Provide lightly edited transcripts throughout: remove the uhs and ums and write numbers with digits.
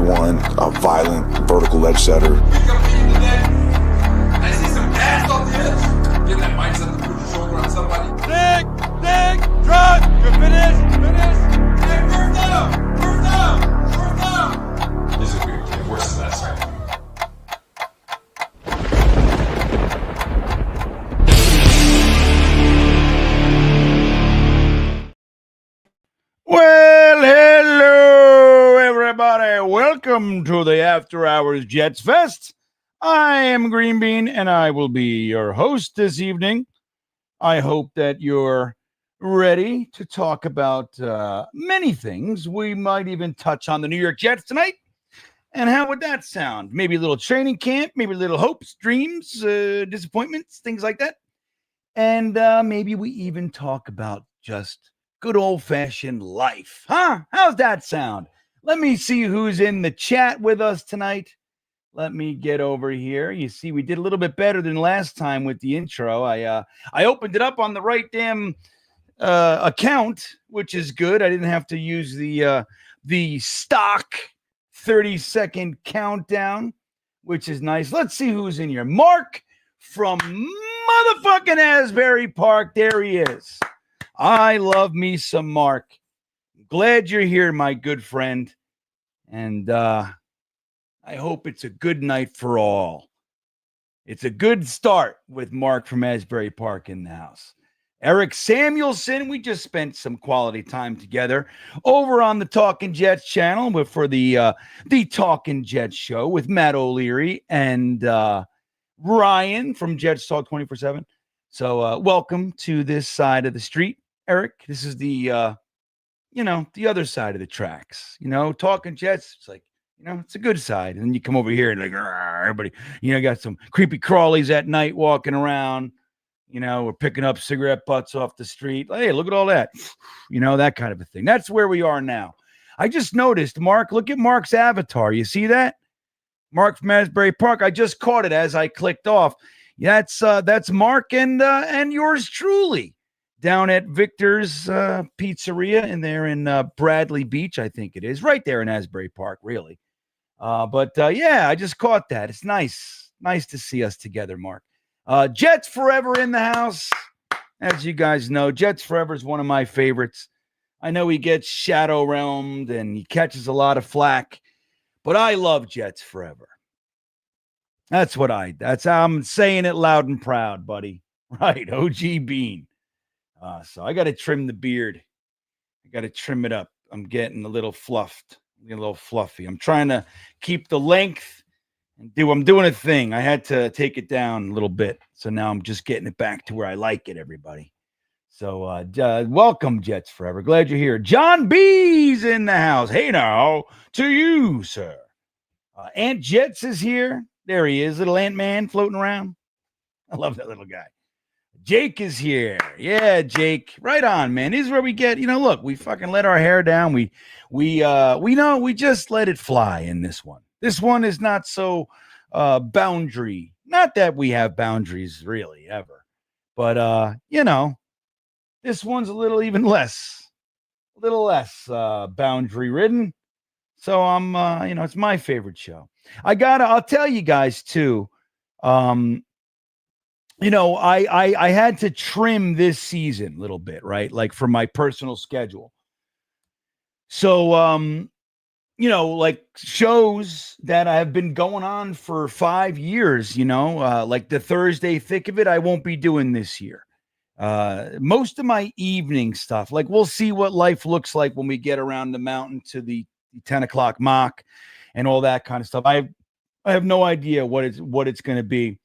one, a violent vertical edge setter. I see some gas off the edge. Get that mindset to put your shoulder on somebody. Dig, drop. You're finished. Hey, first down. This is weird, kid. Worse than that, sir. Well, hello, everybody. Welcome to the After Hours Jets Fest. I am GreenBean, and I will be your host this evening. I hope that you're ready to talk about many things. We might even touch on the New York Jets tonight. And how would that sound? Maybe a little training camp, maybe little hopes, dreams, disappointments, things like that. And maybe we even talk about just good old-fashioned life. Huh? How's that sound? Let me see who's in the chat with us tonight. Let me get over here. You see, we did a little bit better than last time with the intro. I opened it up on the right damn account, which is good. I didn't have to use the stock 30-second countdown, which is nice. Let's see who's in here. Mark from motherfucking Asbury Park. There he is. I love me some Mark. Glad you're here, my good friend. And I hope it's a good night for all. It's a good start with Mark from Asbury Park in the house. Eric Samuelson, we just spent some quality time together over on the Talking Jets channel for the Talking Jets show with Matt O'Leary and Ryan from Jets Talk 24/7. So welcome to this side of the street, Eric. This is the other side of the tracks. Talking Jets, it's like, it's a good side. And then you come over here and like, everybody, got some creepy crawlies at night walking around. We're picking up cigarette butts off the street. Hey, look at all that. That kind of a thing. That's where we are now. I just noticed, Mark, look at Mark's avatar. You see that? Mark from Asbury Park. I just caught it as I clicked off. That's Mark and yours truly down at Victor's Pizzeria in Bradley Beach, I think it is, right there in Asbury Park, really. Yeah, I just caught that. It's nice to see us together, Mark. Jets Forever in the house, as you guys know. Jets Forever is one of my favorites. I know he gets shadow realmed and he catches a lot of flack, but I love Jets Forever. That's how I'm saying it loud and proud, buddy. Right, OG Bean. So I got to trim the beard. I got to trim it up. I'm getting a little fluffed, a little fluffy. I'm trying to keep the length and I'm doing a thing. I had to take it down a little bit. So now I'm just getting it back to where I like it, everybody. So welcome, Jets Forever. Glad you're here. John B's in the house. Hey now to you, sir. Ant Jets is here. There he is, little Ant-Man floating around. I love that little guy. Jake is here. Yeah, Jake. Right on, man. This is where we get, look, we fucking let our hair down. We just let it fly in this one. This one is not so boundary. Not that we have boundaries really ever. But this one's a little less boundary ridden. So I'm it's my favorite show. I'll tell you guys too. I had to trim this season a little bit, right? Like for my personal schedule. So, like shows that have been going on for 5 years, like the Thursday thick of it, I won't be doing this year. Most of my evening stuff, like we'll see what life looks like when we get around the mountain to the 10 o'clock mock and all that kind of stuff. I have no idea what it's going to be.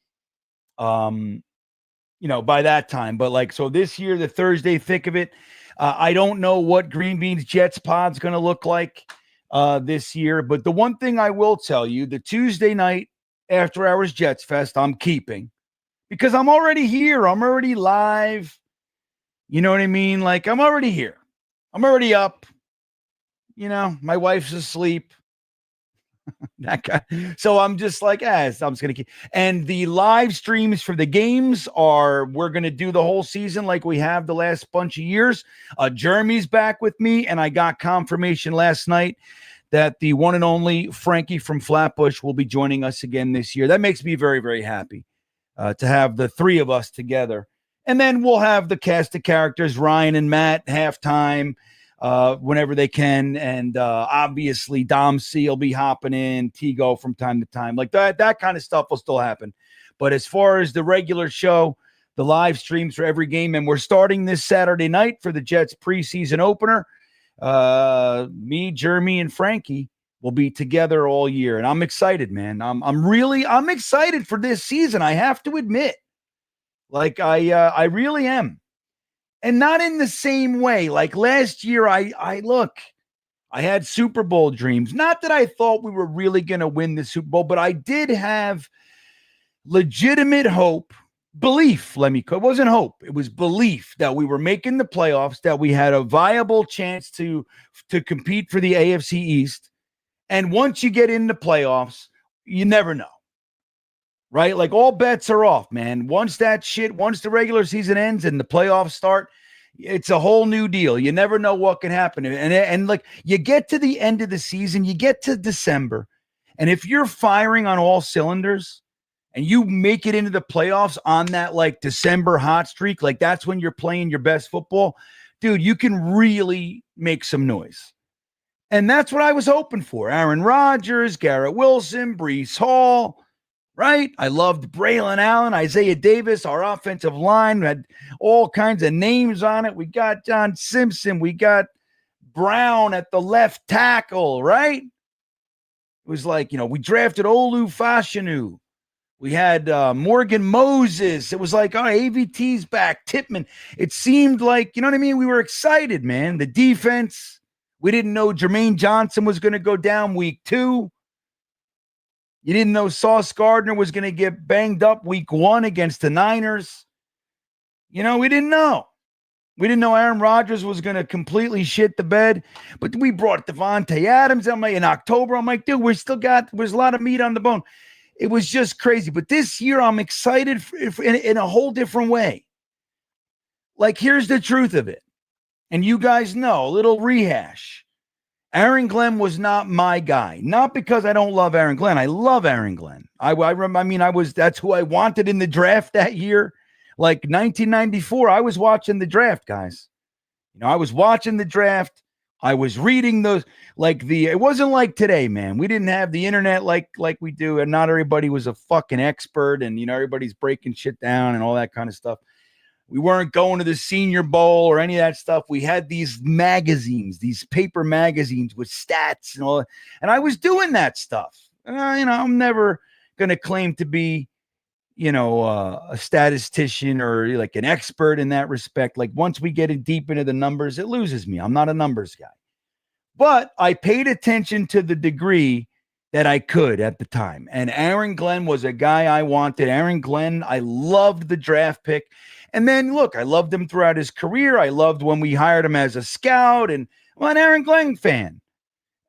By that time, but so this year, the Thursday thick of it, I don't know what GreenBean's Jets pod's going to look like this year, but the one thing I will tell you, the Tuesday night After Hours Jets Fest, I'm keeping because I'm already here. I'm already live. You know what I mean? Like I'm already here. I'm already up. My wife's asleep. That guy. So I'm just like, I'm just going to keep. And the live streams for the games we're going to do the whole season like we have the last bunch of years. Jeremy's back with me, and I got confirmation last night that the one and only Frankie from Flatbush will be joining us again this year. That makes me very, very happy to have the three of us together. And then we'll have the cast of characters, Ryan and Matt, halftime, whenever they can. And obviously, Dom C will be hopping in, Tigo from time to time. Like that kind of stuff will still happen. But as far as the regular show, the live streams for every game, and we're starting this Saturday night for the Jets preseason opener. Me, Jeremy, and Frankie will be together all year, and I'm excited, man. I'm excited for this season. I have to admit, like I really am, and not in the same way. Like last year, I had Super Bowl dreams. Not that I thought we were really going to win the Super Bowl, but I did have legitimate hope. Belief, it wasn't hope. It was belief that we were making the playoffs, that we had a viable chance to compete for the AFC East. And once you get in the playoffs, you never know, right? Like all bets are off, man. Once the regular season ends and the playoffs start, it's a whole new deal. You never know what can happen. And like you get to the end of the season, you get to December, and if you're firing on all cylinders, and you make it into the playoffs on that like December hot streak, like that's when you're playing your best football, dude, you can really make some noise. And that's what I was hoping for. Aaron Rodgers, Garrett Wilson, Breece Hall, right? I loved Braylon Allen, Isaiah Davis. Our offensive line had all kinds of names on it. We got John Simpson. We got Brown at the left tackle, right? It was like, we drafted Olu Fashanu. We had Morgan Moses. It was like, AVT's back. Tippmann. It seemed like, you know what I mean? We were excited, man. The defense. We didn't know Jermaine Johnson was going to go down week 2. You didn't know Sauce Gardner was going to get banged up week 1 against the Niners. We didn't know. We didn't know Aaron Rodgers was going to completely shit the bed. But we brought Devontae Adams in October. I'm like, dude, there's a lot of meat on the bone. It was just crazy. But this year, I'm excited in a whole different way. Like, here's the truth of it. And you guys know, a little rehash. Aaron Glenn was not my guy. Not because I don't love Aaron Glenn. I love Aaron Glenn. That's who I wanted in the draft that year. Like 1994, I was watching the draft, guys. I was watching the draft. I was reading those, it wasn't like today, man. We didn't have the internet like we do, and not everybody was a fucking expert, and everybody's breaking shit down and all that kind of stuff. We weren't going to the Senior Bowl or any of that stuff. We had these magazines, these paper magazines with stats and all that, and I was doing that stuff. I'm never going to claim to be, a statistician or like an expert in that respect. Like once we get in deep into the numbers, it loses me. I'm not a numbers guy, but I paid attention to the degree that I could at the time. And Aaron Glenn was a guy I wanted. Aaron Glenn, I loved the draft pick. And then look, I loved him throughout his career. I loved when we hired him as a scout, and I'm an Aaron Glenn fan.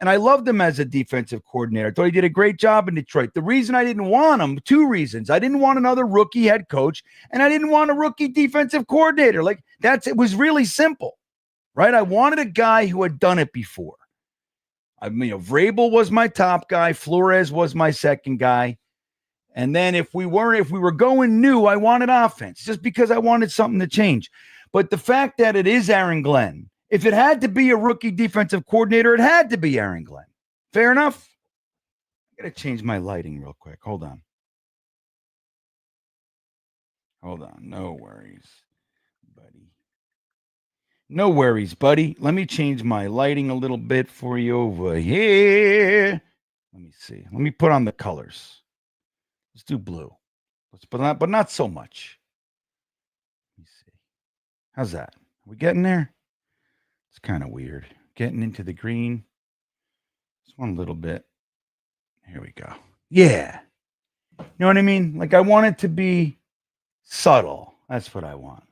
And I loved him as a defensive coordinator. I thought he did a great job in Detroit. The reason I didn't want him, 2 reasons. I didn't want another rookie head coach, and I didn't want a rookie defensive coordinator. It was really simple, right? I wanted a guy who had done it before. Vrabel was my top guy. Flores was my second guy. And then if we were going new, I wanted offense just because I wanted something to change. But the fact that it is Aaron Glenn, if it had to be a rookie defensive coordinator, it had to be Aaron Glenn. Fair enough? I got to change my lighting real quick. Hold on. No worries, buddy. No worries, buddy. Let me change my lighting a little bit for you over here. Let me see. Let me put on the colors. Let's do blue. But not so much. Let me see. How's that? Are we getting there? It's kind of weird. Getting into the green. Just one little bit. Here we go. Yeah. You know what I mean? Like I want it to be subtle. That's what I want.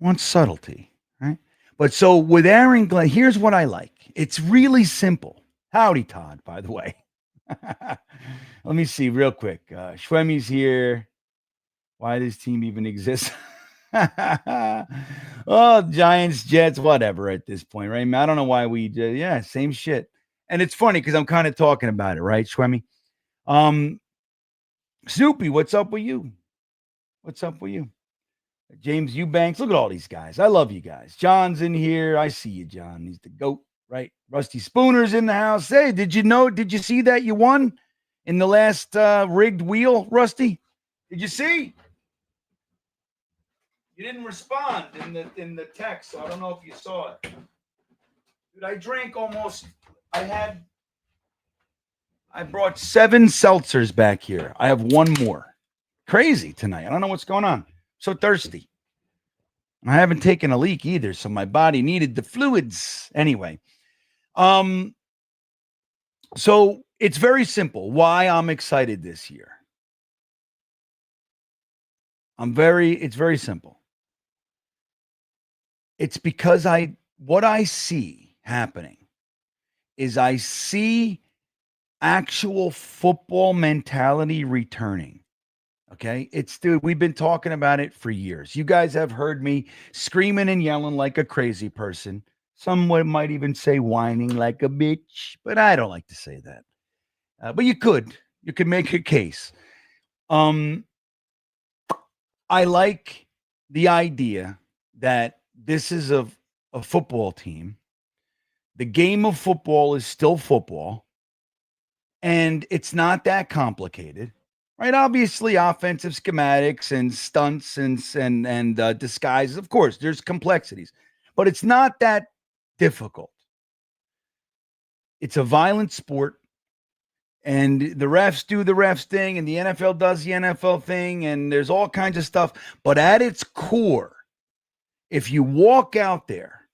I want subtlety, right? But so with Aaron Glenn, here's what I like. It's really simple. Howdy, Todd, by the way. Let me see real quick. Shwemi's here. Why this team even exists? Oh, Giants, Jets, whatever at this point, right? I don't know why we did. Yeah, same shit. And it's funny because I'm kind of talking about it, right, Schwemmy? Snoopy, what's up with you? What's up with you? James Eubanks, look at all these guys. I love you guys. John's in here. I see you, John. He's the GOAT, right? Rusty Spooner's in the house. Hey, did you see that you won in the last rigged wheel, Rusty? Did you see? You didn't respond in the text, so I don't know if you saw it. Dude, I drank almost. I brought 7 seltzers back here. I have one more. Crazy tonight. I don't know what's going on. So thirsty. I haven't taken a leak either, so my body needed the fluids. Anyway, so it's very simple why I'm excited this year. It's very simple. It's because what I see happening is I see actual football mentality returning. Okay. Dude, we've been talking about it for years. You guys have heard me screaming and yelling like a crazy person. Someone might even say whining like a bitch, but I don't like to say that. But you could make a case. I like the idea that this is a football team. The game of football is still football, and it's not that complicated. Right, obviously, offensive schematics and stunts and disguises. Of course, there's complexities, but it's not that difficult. It's a violent sport, and the refs do the refs thing, and the NFL does the NFL thing, and there's all kinds of stuff. But at its core, if you walk out there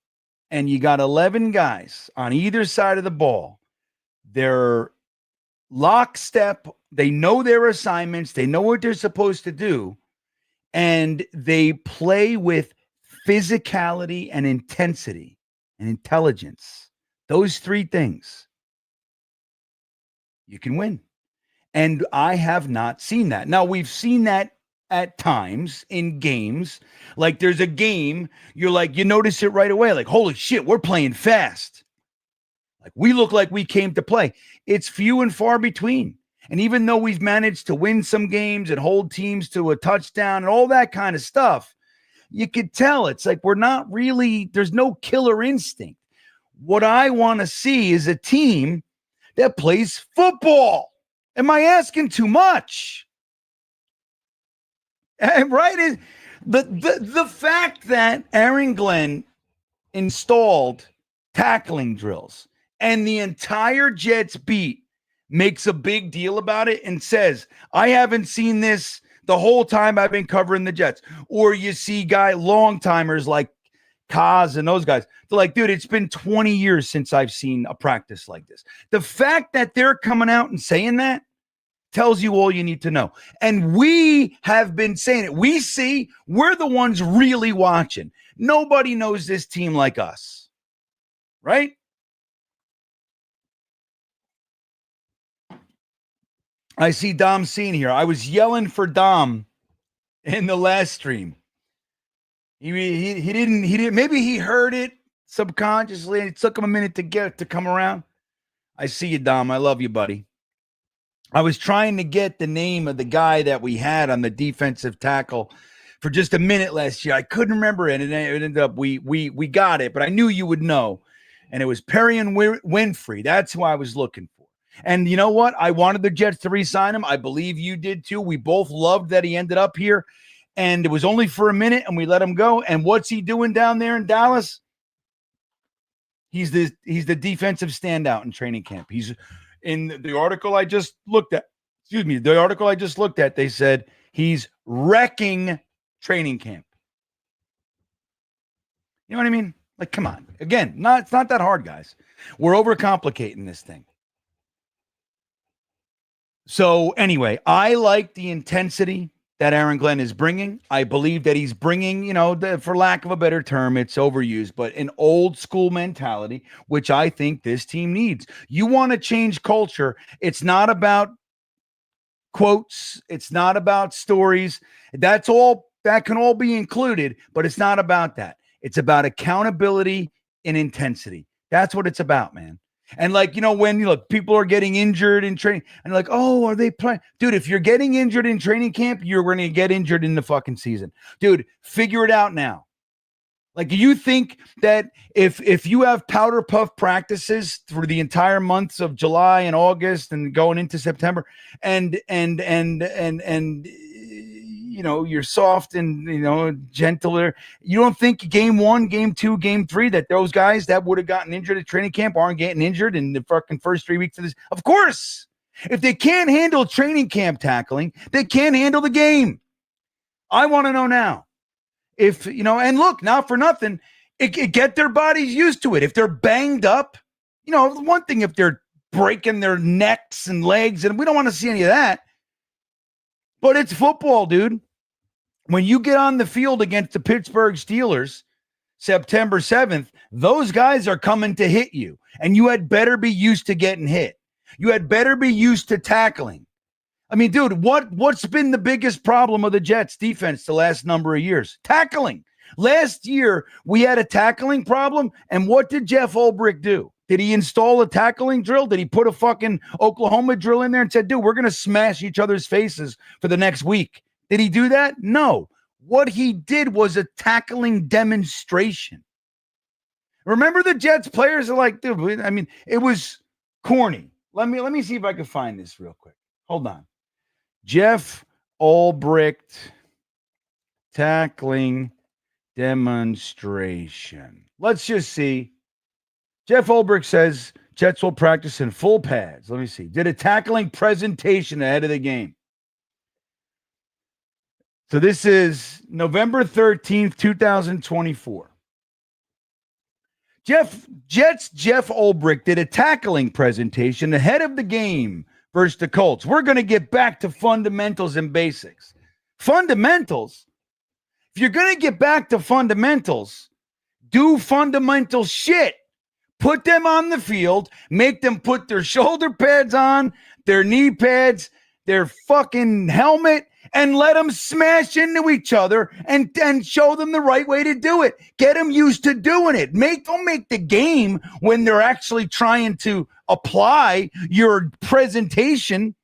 and you got 11 guys on either side of the ball, they're lockstep. They know their assignments. They know what they're supposed to do. And they play with physicality and intensity and intelligence. Those 3 things. You can win. And I have not seen that. Now, we've seen that at times in games. Like there's a game, you're like, you notice it right away. Like, holy shit, we're playing fast. Like we look like we came to play. It's few and far between. And even though we've managed to win some games and hold teams to a touchdown and all that kind of stuff, you could tell it's like we're not really, there's no killer instinct. What I want to see is a team that plays football. Am I asking too much? Right? The fact that Aaron Glenn installed tackling drills and the entire Jets beat makes a big deal about it and says, I haven't seen this the whole time I've been covering the Jets. Or you see long timers like Kaz and those guys. They're like, dude, it's been 20 years since I've seen a practice like this. The fact that they're coming out and saying that tells you all you need to know. And we have been saying it. We're the ones really watching. Nobody knows this team like us. Right? I see Dom Scene here. I was yelling for Dom in the last stream. He didn't. Maybe he heard it subconsciously. It took him a minute to come around. I see you, Dom. I love you, buddy. I was trying to get the name of the guy that we had on the defensive tackle for just a minute last year. I couldn't remember it, and it ended up we got it, but I knew you would know. And it was Perrion Winfrey. That's who I was looking for. And you know what? I wanted the Jets to re-sign him. I believe you did too. We both loved that he ended up here. And it was only for a minute, and we let him go. And what's he doing down there in Dallas? He's the defensive standout in training camp. He's in the article I just looked at. Excuse me. The article I just looked at, they said he's wrecking training camp. You know what I mean? Like, come on. Again, it's not that hard, guys. We're overcomplicating this thing. So anyway, I like the intensity that Aaron Glenn is bringing. I believe that he's bringing, for lack of a better term, it's overused, but an old school mentality, which I think this team needs. You want to change culture. It's not about quotes. It's not about stories. That's all That can all be included, but it's not about that. It's about accountability and intensity. That's what it's about, man. And like, when you look, people are getting injured in training and like, oh, are they playing? Dude, if you're getting injured in training camp, you're going to get injured in the fucking season. Dude, figure it out now. Like, do you think that if you have powder puff practices through the entire months of July and August and going into September and you're soft and, gentler, you don't think game 1, game 2, game 3, that those guys that would have gotten injured at training camp aren't getting injured in the fucking first 3 weeks of this? Of course. If they can't handle training camp tackling, they can't handle the game. I want to know now. If, and look, not for nothing, it get their bodies used to it. If they're banged up, one thing if they're breaking their necks and legs, and we don't want to see any of that. But it's football, dude. When you get on the field against the Pittsburgh Steelers, September 7th, those guys are coming to hit you, and you had better be used to getting hit. You had better be used to tackling. I mean, dude, what's been the biggest problem of the Jets defense the last number of years? Tackling. Last year, we had a tackling problem, and what did Jeff Ulbrich do? Did he install a tackling drill? Did he put a fucking Oklahoma drill in there and said, dude, we're going to smash each other's faces for the next week? Did he do that? No. What he did was a tackling demonstration. Remember the Jets players are like, dude, I mean, it was corny. Let me see if I can find this real quick. Hold on. Jeff Ulbrich tackling demonstration. Let's just see. Jeff Ulbrich says Jets will practice in full pads. Let me see. Did a tackling presentation ahead of the game. So this is November 13th, 2024. Jeff Ulbrich did a tackling presentation ahead of the game versus the Colts. We're going to get back to fundamentals and basics. Fundamentals? If you're going to get back to fundamentals, do fundamental shit. Put them on the field, make them put their shoulder pads on, their knee pads, their fucking helmet, and let them smash into each other and show them the right way to do it. Get them used to doing it. Don't make the game when they're actually trying to apply your presentation.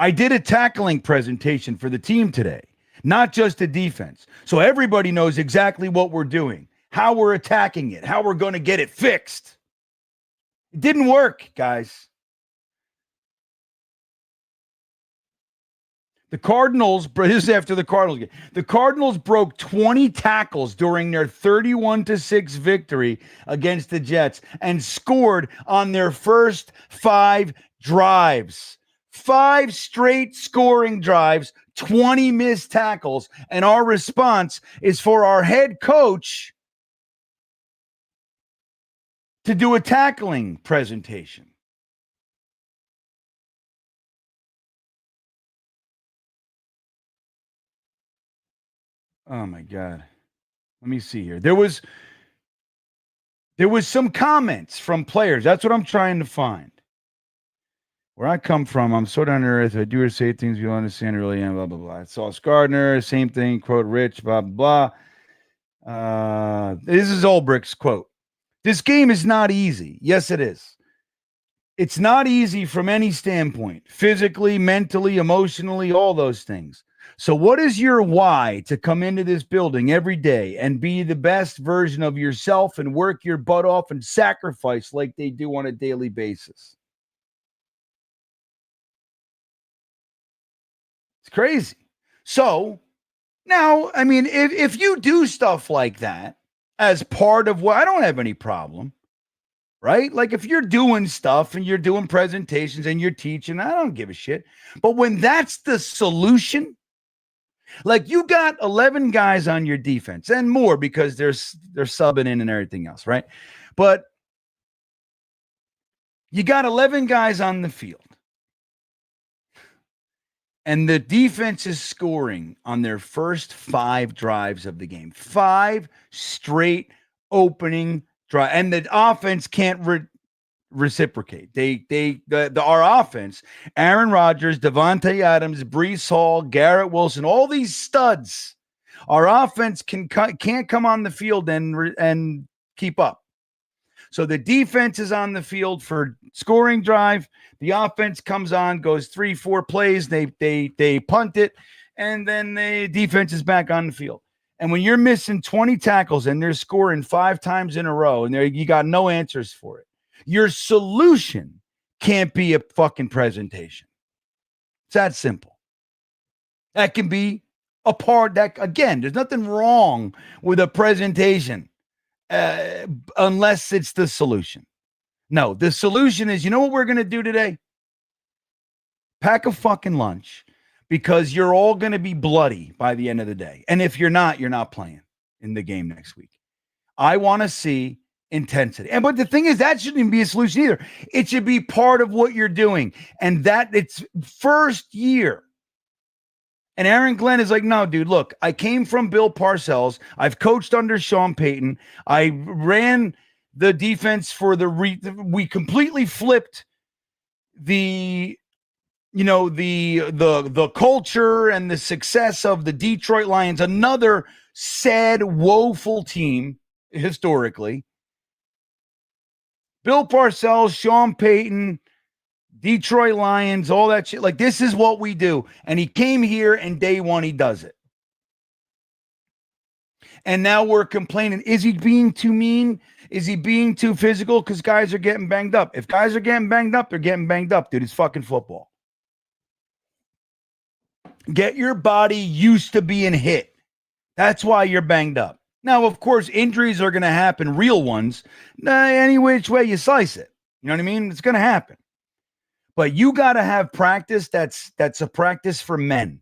I did a tackling presentation for the team today, not just the defense. So everybody knows exactly what we're doing, how we're attacking it, how we're going to get it fixed. It didn't work, guys. The Cardinals, this is after the Cardinals game. The Cardinals broke 20 tackles during their 31-6 victory against the Jets and scored on their first 5 drives. 5 straight scoring drives, 20 missed tackles, and our response is for our head coach to do a tackling presentation. Oh my God. Let me see here. There was some comments from players. That's what I'm trying to find. Where I come from, I'm so down to earth. I do or say things you understand, really am, blah, blah, blah. It's Sauce Gardner, same thing, quote, rich, blah, blah, blah. This is Ulbricht's quote. This game is not easy. Yes, it is. It's not easy from any standpoint, physically, mentally, emotionally, all those things. So what is your why to come into this building every day and be the best version of yourself and work your butt off and sacrifice like they do on a daily basis? It's crazy. So now, I mean, if you do stuff like that as part of what, I don't have any problem, right? Like if you're doing stuff and you're doing presentations and you're teaching, I don't give a shit. But when that's the solution, like you got 11 guys on your defense and more because they're subbing in and everything else, right? But you got 11 guys on the field. And the defense is scoring on their first 5 drives of the game. 5 straight opening drive. And the offense can't reciprocate. Our offense, Aaron Rodgers, Devontae Adams, Breece Hall, Garrett Wilson, all these studs. Our offense can't come on the field and keep up. So the defense is on the field for scoring drive. The offense comes on, goes 3-4 plays. They punt it, and then the defense is back on the field. And when you're missing 20 tackles and they're scoring 5 times in a row, and you got no answers for it, your solution can't be a fucking presentation. It's that simple. That can be a part that, again, there's nothing wrong with a presentation unless it's the solution. No, the solution is, you know what we're going to do today? Pack a fucking lunch, because you're all going to be bloody by the end of the day. And if you're not playing in the game next week. I want to see intensity. But the thing is, that shouldn't even be a solution either. It should be part of what you're doing. And that it's first year. And Aaron Glenn is like, no, dude, look, I came from Bill Parcells. I've coached under Sean Payton. I ran the defense for we completely flipped the culture and the success of the Detroit Lions, another sad, woeful team historically. Bill Parcells, Sean Payton, Detroit Lions, all that shit. Like, this is what we do. And he came here, and day one, he does it. And now we're complaining. Is he being too mean? Is he being too physical? Because guys are getting banged up. If guys are getting banged up, they're getting banged up, dude. It's fucking football. Get your body used to being hit. That's why you're banged up. Now, of course, injuries are going to happen, real ones. Any which way you slice it. You know what I mean? It's going to happen. But you got to have practice that's a practice for men.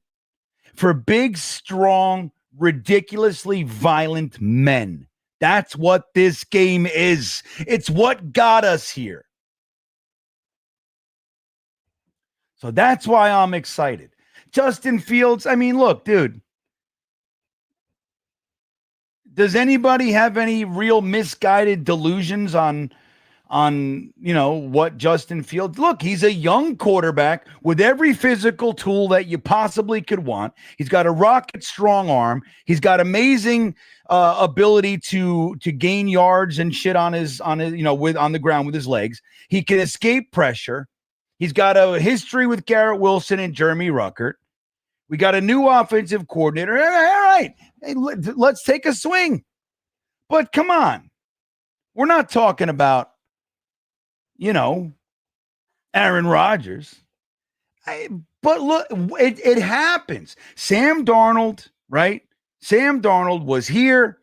For big, strong, ridiculously violent men. That's what this game is. It's what got us here. So that's why I'm excited. Justin Fields, I mean, look, dude. Does anybody have any real misguided delusions on what Justin Fields? Look, he's a young quarterback with every physical tool that you possibly could want. He's got a rocket strong arm. He's got amazing ability to gain yards and shit on the ground with his legs. He can escape pressure. He's got a history with Garrett Wilson and Jeremy Ruckert. We got a new offensive coordinator. All right, hey, let's take a swing. But come on. We're not talking about, Aaron Rodgers. But look, it happens. Sam Darnold, right? Sam Darnold was here.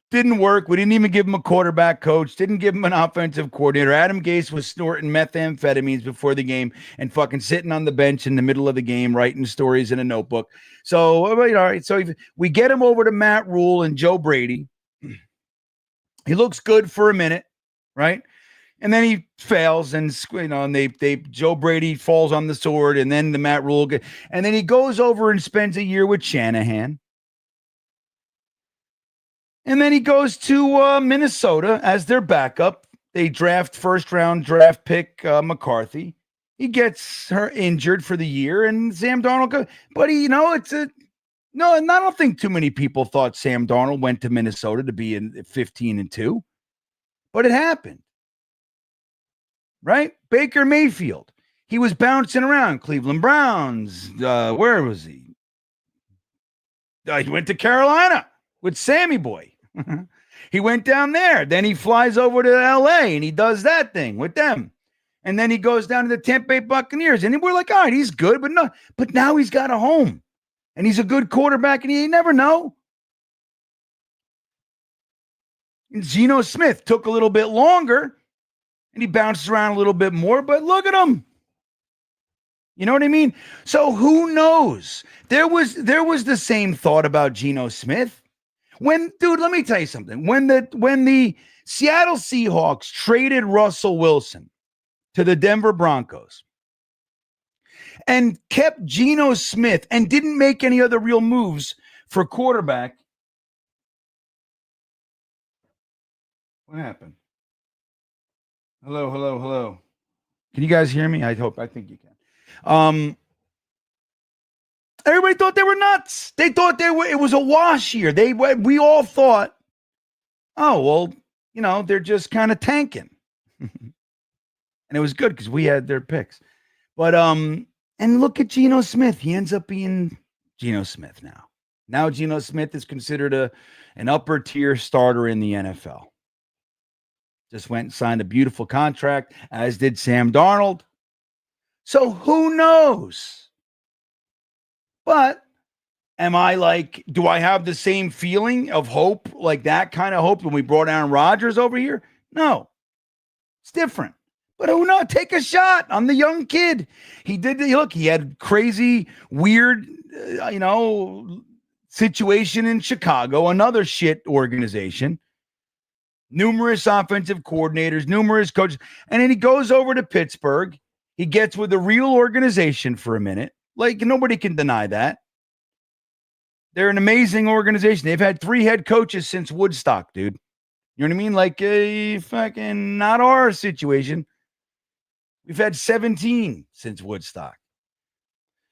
Didn't work. We didn't even give him a quarterback coach. Didn't give him an offensive coordinator. Adam Gase was snorting methamphetamines before the game and fucking sitting on the bench in the middle of the game, writing stories in a notebook. So, all right. So if we get him over to Matt Rule and Joe Brady. He looks good for a minute, right? And then he fails, and Joe Brady falls on the sword, and then the Matt Rule, and then he goes over and spends a year with Shanahan. And then he goes to Minnesota as their backup. They draft first-round draft pick McCarthy. He gets her injured for the year, and Sam Darnold goes. But and I don't think too many people thought Sam Darnold went to Minnesota to be in 15-2, but it happened, right? Baker Mayfield. He was bouncing around. Cleveland Browns. Where was he? He went to Carolina with Sammy Boy. He went down there. Then he flies over to LA and he does that thing with them. And then he goes down to the Tampa Bay Buccaneers. And we're like, all right, he's good, but now he's got a home. And he's a good quarterback, and you never know. And Geno Smith took a little bit longer, and he bounced around a little bit more, but look at him. You know what I mean? So who knows? There was the same thought about Geno Smith. Dude, let me tell you something. When the Seattle Seahawks traded Russell Wilson to the Denver Broncos and kept Geno Smith and didn't make any other real moves for quarterback. What happened? Hello, hello, hello. Can you guys hear me? I think you can. Everybody thought they were nuts. They thought it was a wash here. We all thought, oh, well, they're just kind of tanking. And it was good because we had their picks. But and look at Geno Smith. He ends up being Geno Smith now. Now Geno Smith is considered an upper tier starter in the NFL. Just went and signed a beautiful contract, as did Sam Darnold. So who knows? But do I have the same feeling of hope, like that kind of hope when we brought Aaron Rodgers over here? No, it's different. But who knows? Take a shot on the young kid. He had crazy, weird, situation in Chicago, another shit organization. Numerous offensive coordinators, numerous coaches. And then he goes over to Pittsburgh. He gets with a real organization for a minute. Like, nobody can deny that. They're an amazing organization. They've had 3 head coaches since Woodstock, dude. You know what I mean? Like, fucking not our situation. We've had 17 since Woodstock.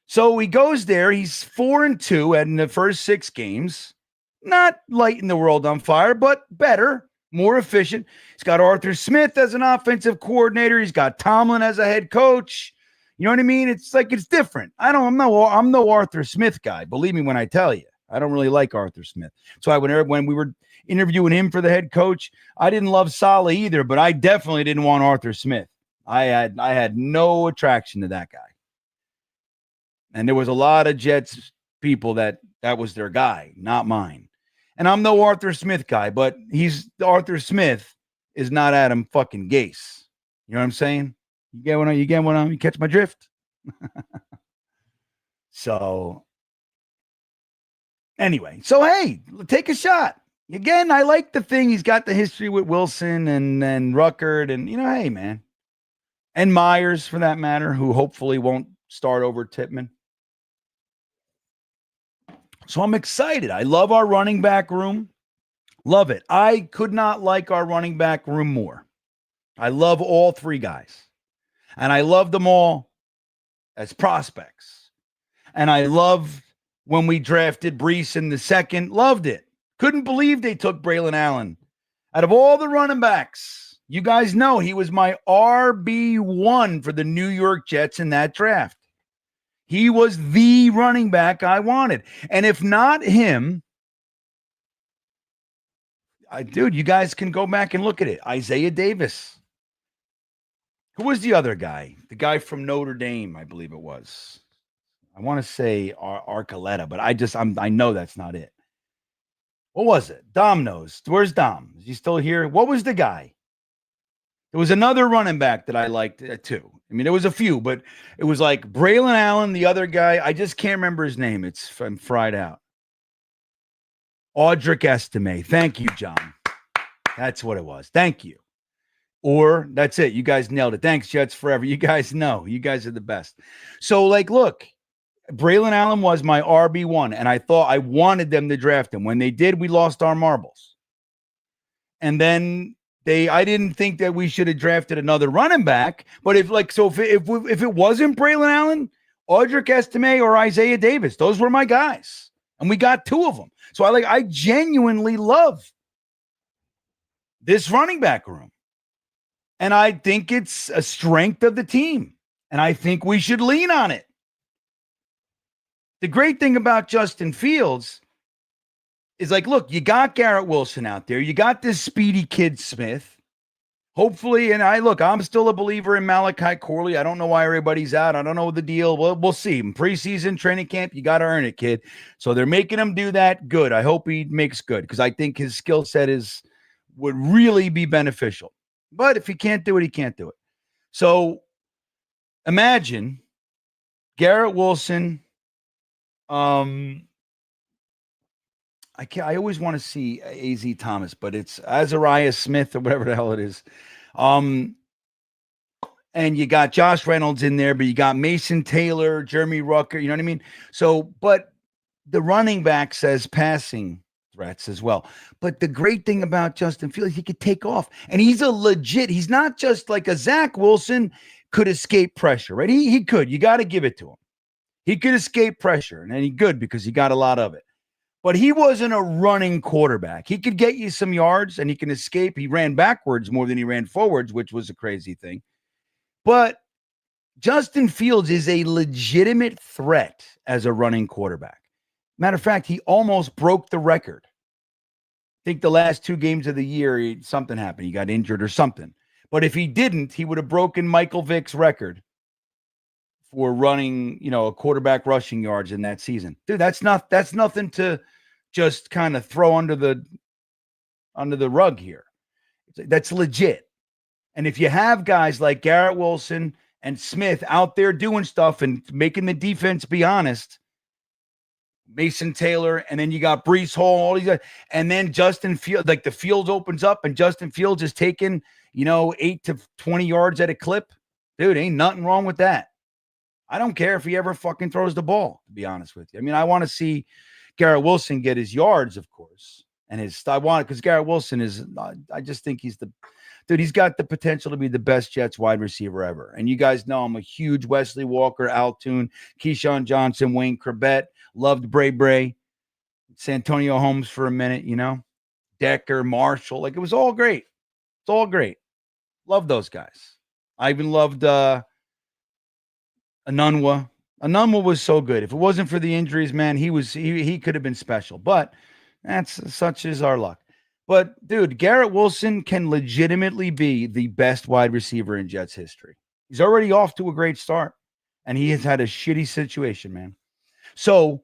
So he goes there. He's 4-2 in the first 6 games. Not lighting the world on fire, but better. More efficient. He's got Arthur Smith as an offensive coordinator. He's got Tomlin as a head coach. You know what I mean? It's like, it's different. I'm no Arthur Smith guy. Believe me when I tell you, I don't really like Arthur Smith. So when we were interviewing him for the head coach, I didn't love Saleh either, but I definitely didn't want Arthur Smith. I had no attraction to that guy. And there was a lot of Jets people that was their guy, not mine. And I'm no Arthur Smith guy, but Arthur Smith is not Adam fucking Gase. You know what I'm saying? You get what you catch my drift? So anyway, hey, take a shot. Again, I like the thing. He's got the history with Wilson and Ruckert and, hey, man. And Myers, for that matter, who hopefully won't start over Tippmann. So I'm excited. I love our running back room. Love it. I could not like our running back room more. I love all 3 guys. And I love them all as prospects. And I love when we drafted Brees in the 2nd. Loved it. Couldn't believe they took Braylon Allen. Out of all the running backs, you guys know he was my RB1 for the New York Jets in that draft. He was the running back I wanted. And if not him, dude, you guys can go back and look at it. Isaiah Davis. Who was the other guy? The guy from Notre Dame, I believe it was. I want to say Archuleta, but I know that's not it. What was it? Dom knows. Where's Dom? Is he still here? What was the guy? There was another running back that I liked too. I mean, there was a few, but it was like Braylon Allen, the other guy. I just can't remember his name. I'm fried out. Audric Estime. Thank you, John. That's what it was. Thank you. Or that's it. You guys nailed it. Thanks, Jets Forever. You guys know. You guys are the best. So, look, Braylon Allen was my RB1, and I thought I wanted them to draft him. When they did, we lost our marbles. And then I didn't think that we should have drafted another running back. But if it wasn't Braylon Allen, Audric Estime, or Isaiah Davis, those were my guys. And we got 2 of them. So I genuinely love this running back room. And I think it's a strength of the team. And I think we should lean on it. The great thing about Justin Fields is look, you got Garrett Wilson out there. You got this speedy kid Smith. Hopefully, and I'm still a believer in Malachi Corley. I don't know why everybody's out. I don't know the deal. We'll see. In preseason training camp, you got to earn it, kid. So they're making him do that. Good. I hope he makes good because I think his skill set would really be beneficial. But if he can't do it, he can't do it. So imagine Garrett Wilson. I always want to see A.Z. Thomas, but it's Azariah Smith or whatever the hell it is. And you got Josh Reynolds in there, but you got Mason Taylor, Jeremy Rucker, you know what I mean? So, but the running back says passing threats as well. But the great thing about Justin Fields, he could take off. And he's he's not just like a Zach Wilson could escape pressure, right? He could. You got to give it to him. He could escape pressure, and he could because he got a lot of it. But he wasn't a running quarterback. He could get you some yards, and he can escape. He ran backwards more than he ran forwards, which was a crazy thing. But Justin Fields is a legitimate threat as a running quarterback. Matter of fact, he almost broke the record. I think the last 2 games of the year, something happened. He got injured or something. But if he didn't, he would have broken Michael Vick's record for running, a quarterback rushing yards in that season. Dude, that's nothing to just kind of throw under the rug here. That's legit. And if you have guys like Garrett Wilson and Smith out there doing stuff and making the defense be honest, Mason Taylor, and then you got Breece Hall, all these guys, and then Justin Fields, like the field opens up and Justin Fields is taking, 8 to 20 yards at a clip. Dude, ain't nothing wrong with that. I don't care if he ever fucking throws the ball, to be honest with you. I mean, I want to see Garrett Wilson get his yards, of course, and because Garrett Wilson is, I just think he's he's got the potential to be the best Jets wide receiver ever. And you guys know I'm a huge Wesley Walker, Altoon, Keyshawn Johnson, Wayne Corbett, loved Bray, Santonio Holmes for a minute, Decker, Marshall. Like, it was all great. It's all great. Love those guys. I even loved Anunwa. Anunwa was so good. If it wasn't for the injuries, man, he could have been special. But such is our luck. But, dude, Garrett Wilson can legitimately be the best wide receiver in Jets history. He's already off to a great start, and he has had a shitty situation, man. So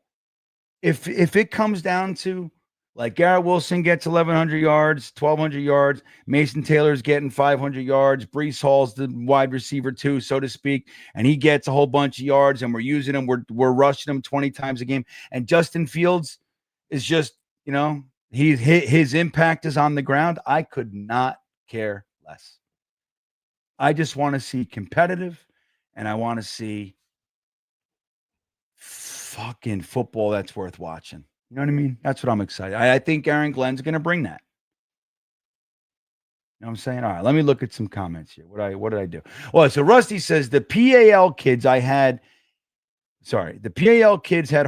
if it comes down to, like, Garrett Wilson gets 1,100 yards, 1,200 yards, Mason Taylor's getting 500 yards, Breece Hall's the wide receiver too, so to speak, and he gets a whole bunch of yards, and we're using him, we're rushing him 20 times a game, and Justin Fields is just, his impact is on the ground. I could not care less. I just want to see competitive, and I want to see fucking football that's worth watching. You know what I mean? That's what I'm excited. I think Aaron Glenn's going to bring that. You know what I'm saying? All right, let me look at some comments here. What did I do? Well, so Rusty says the PAL kids had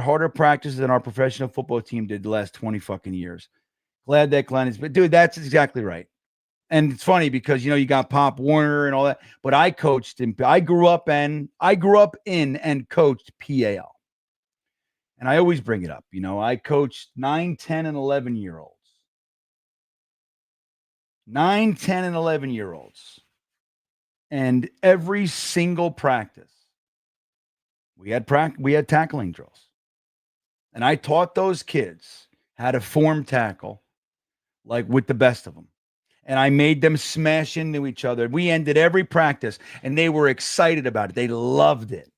harder practices than our professional football team did the last 20 fucking years. Glad that Glenn is, but dude, that's exactly right. And it's funny because, you got Pop Warner and all that, but I coached him. I grew up in and coached PAL. And I always bring it up. I coached 9, 10, and 11-year-olds. 9, 10, and 11-year-olds. And every single practice, we had tackling drills. And I taught those kids how to form tackle, like with the best of them. And I made them smash into each other. We ended every practice, and they were excited about it. They loved it.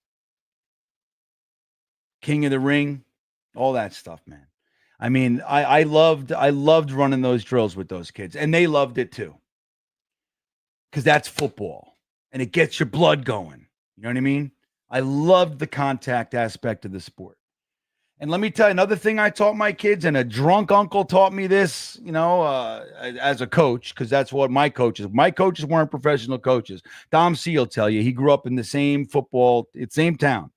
King of the Ring, all that stuff, man. I mean, I loved running those drills with those kids, and they loved it too. Because that's football, and it gets your blood going. You know what I mean? I loved the contact aspect of the sport. And let me tell you another thing I taught my kids, and a drunk uncle taught me this, as a coach, because that's what my coaches weren't professional coaches. Dom C will tell you, he grew up in the same town.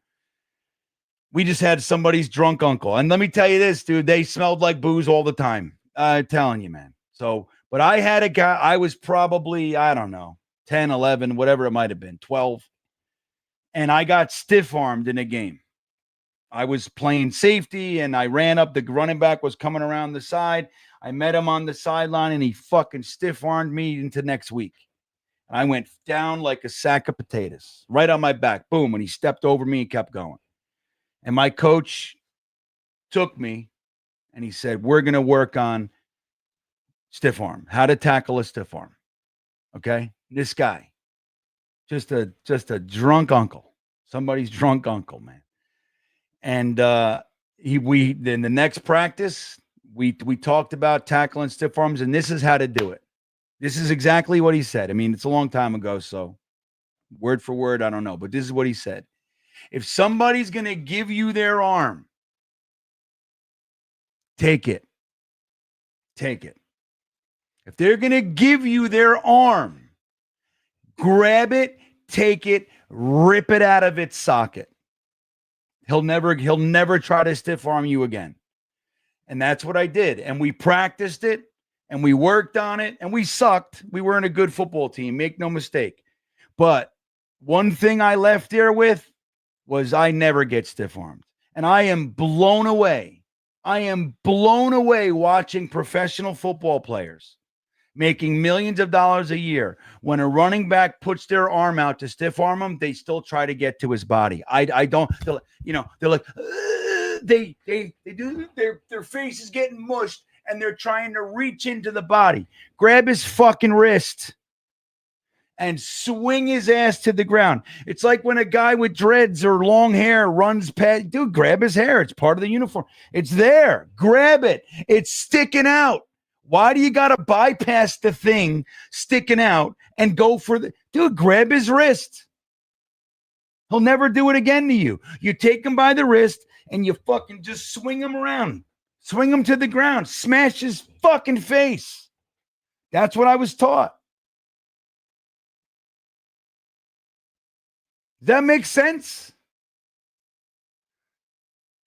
We just had somebody's drunk uncle. And let me tell you this, dude, they smelled like booze all the time. I'm telling you, man. So, but I had a guy, I was probably, I don't know, 10, 11, whatever it might have been, 12. And I got stiff-armed in a game. I was playing safety, and I ran up. The running back was coming around the side. I met him on the sideline, and he fucking stiff-armed me into next week. And I went down like a sack of potatoes, right on my back. Boom. And he stepped over me and kept going. And my coach took me, and he said, we're going to work on stiff arm, how to tackle a stiff arm. Okay? This guy, just a drunk uncle, somebody's drunk uncle, man. And in the next practice, we talked about tackling stiff arms, and this is how to do it. This is exactly what he said. I mean, it's a long time ago, so word for word, I don't know, but this is what he said. If somebody's going to give you their arm, take it. take it. If they're going to give you their arm, grab it, take it, rip it out of its socket. He'll never try to stiff arm you again. And that's what I did. And we practiced it and we worked on it and we sucked. We weren't a good football team, make no mistake. But one thing I left there with was I never get stiff armed. And I am blown away. I am blown away watching professional football players making millions of dollars a year. When a running back puts their arm out to stiff arm him, they still try to get to his body. I don't, they're like, they do, their face is getting mushed and they're trying to reach into the body. Grab his fucking wrist and swing his ass to the ground. It's like when a guy with dreads or long hair runs past, dude, grab his hair. It's part of the uniform. It's there. Grab it. It's sticking out. Why do you got to bypass the thing sticking out and go for the dude? Grab his wrist. He'll never do it again to you. You take him by the wrist and you fucking just swing him around, swing him to the ground, smash his fucking face. That's what I was taught. Does that make sense?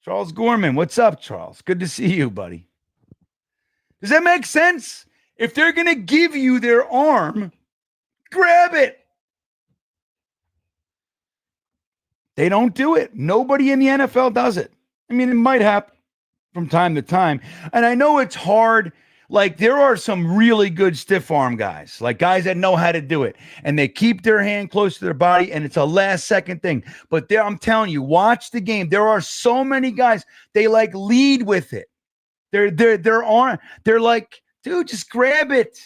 Charles Gorman, what's up, Charles? Good to see you, buddy. Does that make sense? If they're going to give you their arm, grab it. They don't do it. Nobody in the NFL does it. I mean, it might happen from time to time. And I know it's hard. Like, there are some really good stiff arm guys, like guys that know how to do it. And they keep their hand close to their body, and it's a last second thing. But there, I'm telling you, watch the game. There are so many guys, they like lead with it. They're like, dude, just grab it.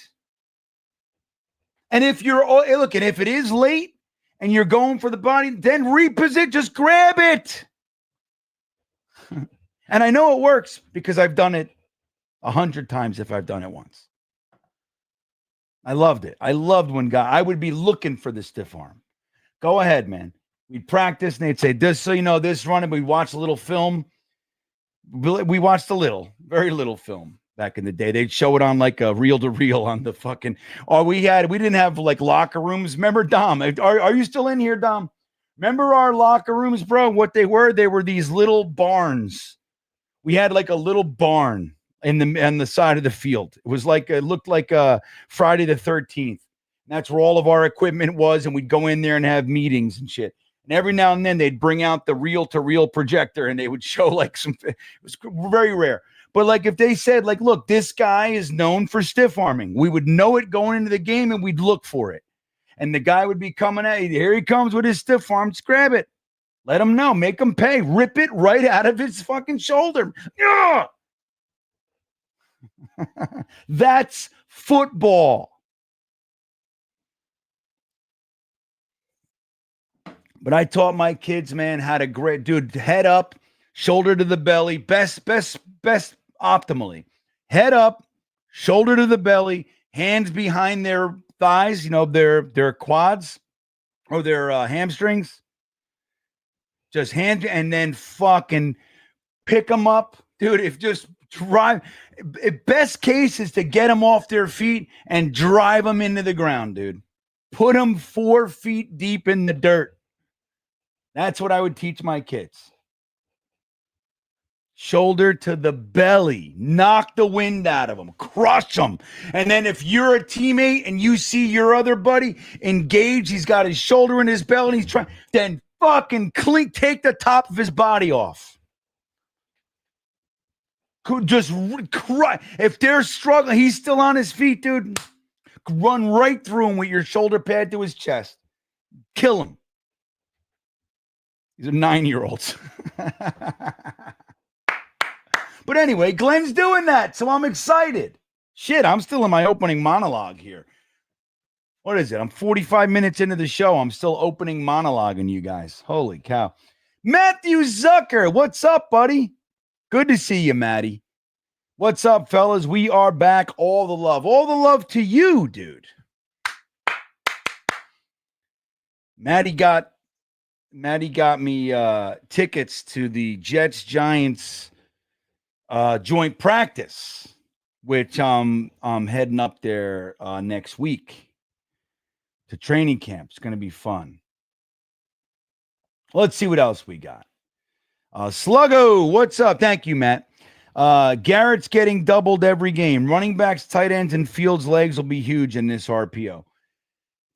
And if you're look, and if it is late and you're going for the body, then reposition, just grab it. And I know it works because I've done it 100 times if I've done it once. I loved it. I loved when I would be looking for the stiff arm. Go ahead, man. We'd practice and they'd say, just so you know, this running, we'd watch a little film. We watched very little film back in the day. They'd show it on like a reel to reel on the fucking, we didn't have like locker rooms. Remember, Dom, are you still in here, Dom? Remember our locker rooms, bro? What they were these little barns. We had like a little barn on the side of the field. It was like, it looked like Friday the 13th. That's where all of our equipment was. And we'd go in there and have meetings and shit. And every now and then they'd bring out the reel-to-reel projector and they would show like it was very rare. But like if they said like, look, this guy is known for stiff arming, we would know it going into the game and we'd look for it. And the guy would be coming at you. Here he comes with his stiff arm. Just grab it. Let him know. Make him pay. Rip it right out of his fucking shoulder. That's football. But I taught my kids, man, how to dude, head up, shoulder to the belly, best optimally. Head up, shoulder to the belly, hands behind their thighs, their quads or their hamstrings. Just hands, and then fucking pick them up. Dude, best case is to get them off their feet and drive them into the ground, dude. Put them 4 feet deep in the dirt. That's what I would teach my kids. Shoulder to the belly. Knock the wind out of them. Crush them. And then if you're a teammate and you see your other buddy engaged, he's got his shoulder in his belly and he's trying, then fucking take the top of his body off. Just cry. If they're struggling, he's still on his feet, dude. Run right through him with your shoulder pad to his chest. Kill him. These are 9-year-olds. But anyway, Glenn's doing that, so I'm excited. Shit, I'm still in my opening monologue here. What is it? I'm 45 minutes into the show. I'm still opening monologuing you guys. Holy cow. Matthew Zucker, what's up, buddy? Good to see you, Matty. What's up, fellas? We are back. All the love to you, dude. Matty got me tickets to the Jets-Giants joint practice. which I'm heading up there next week to training camp. It's going to be fun. Let's see what else we got. Sluggo, what's up? Thank you, Matt. Garrett's getting doubled every game. Running backs, tight ends, and Fields' legs will be huge in this RPO.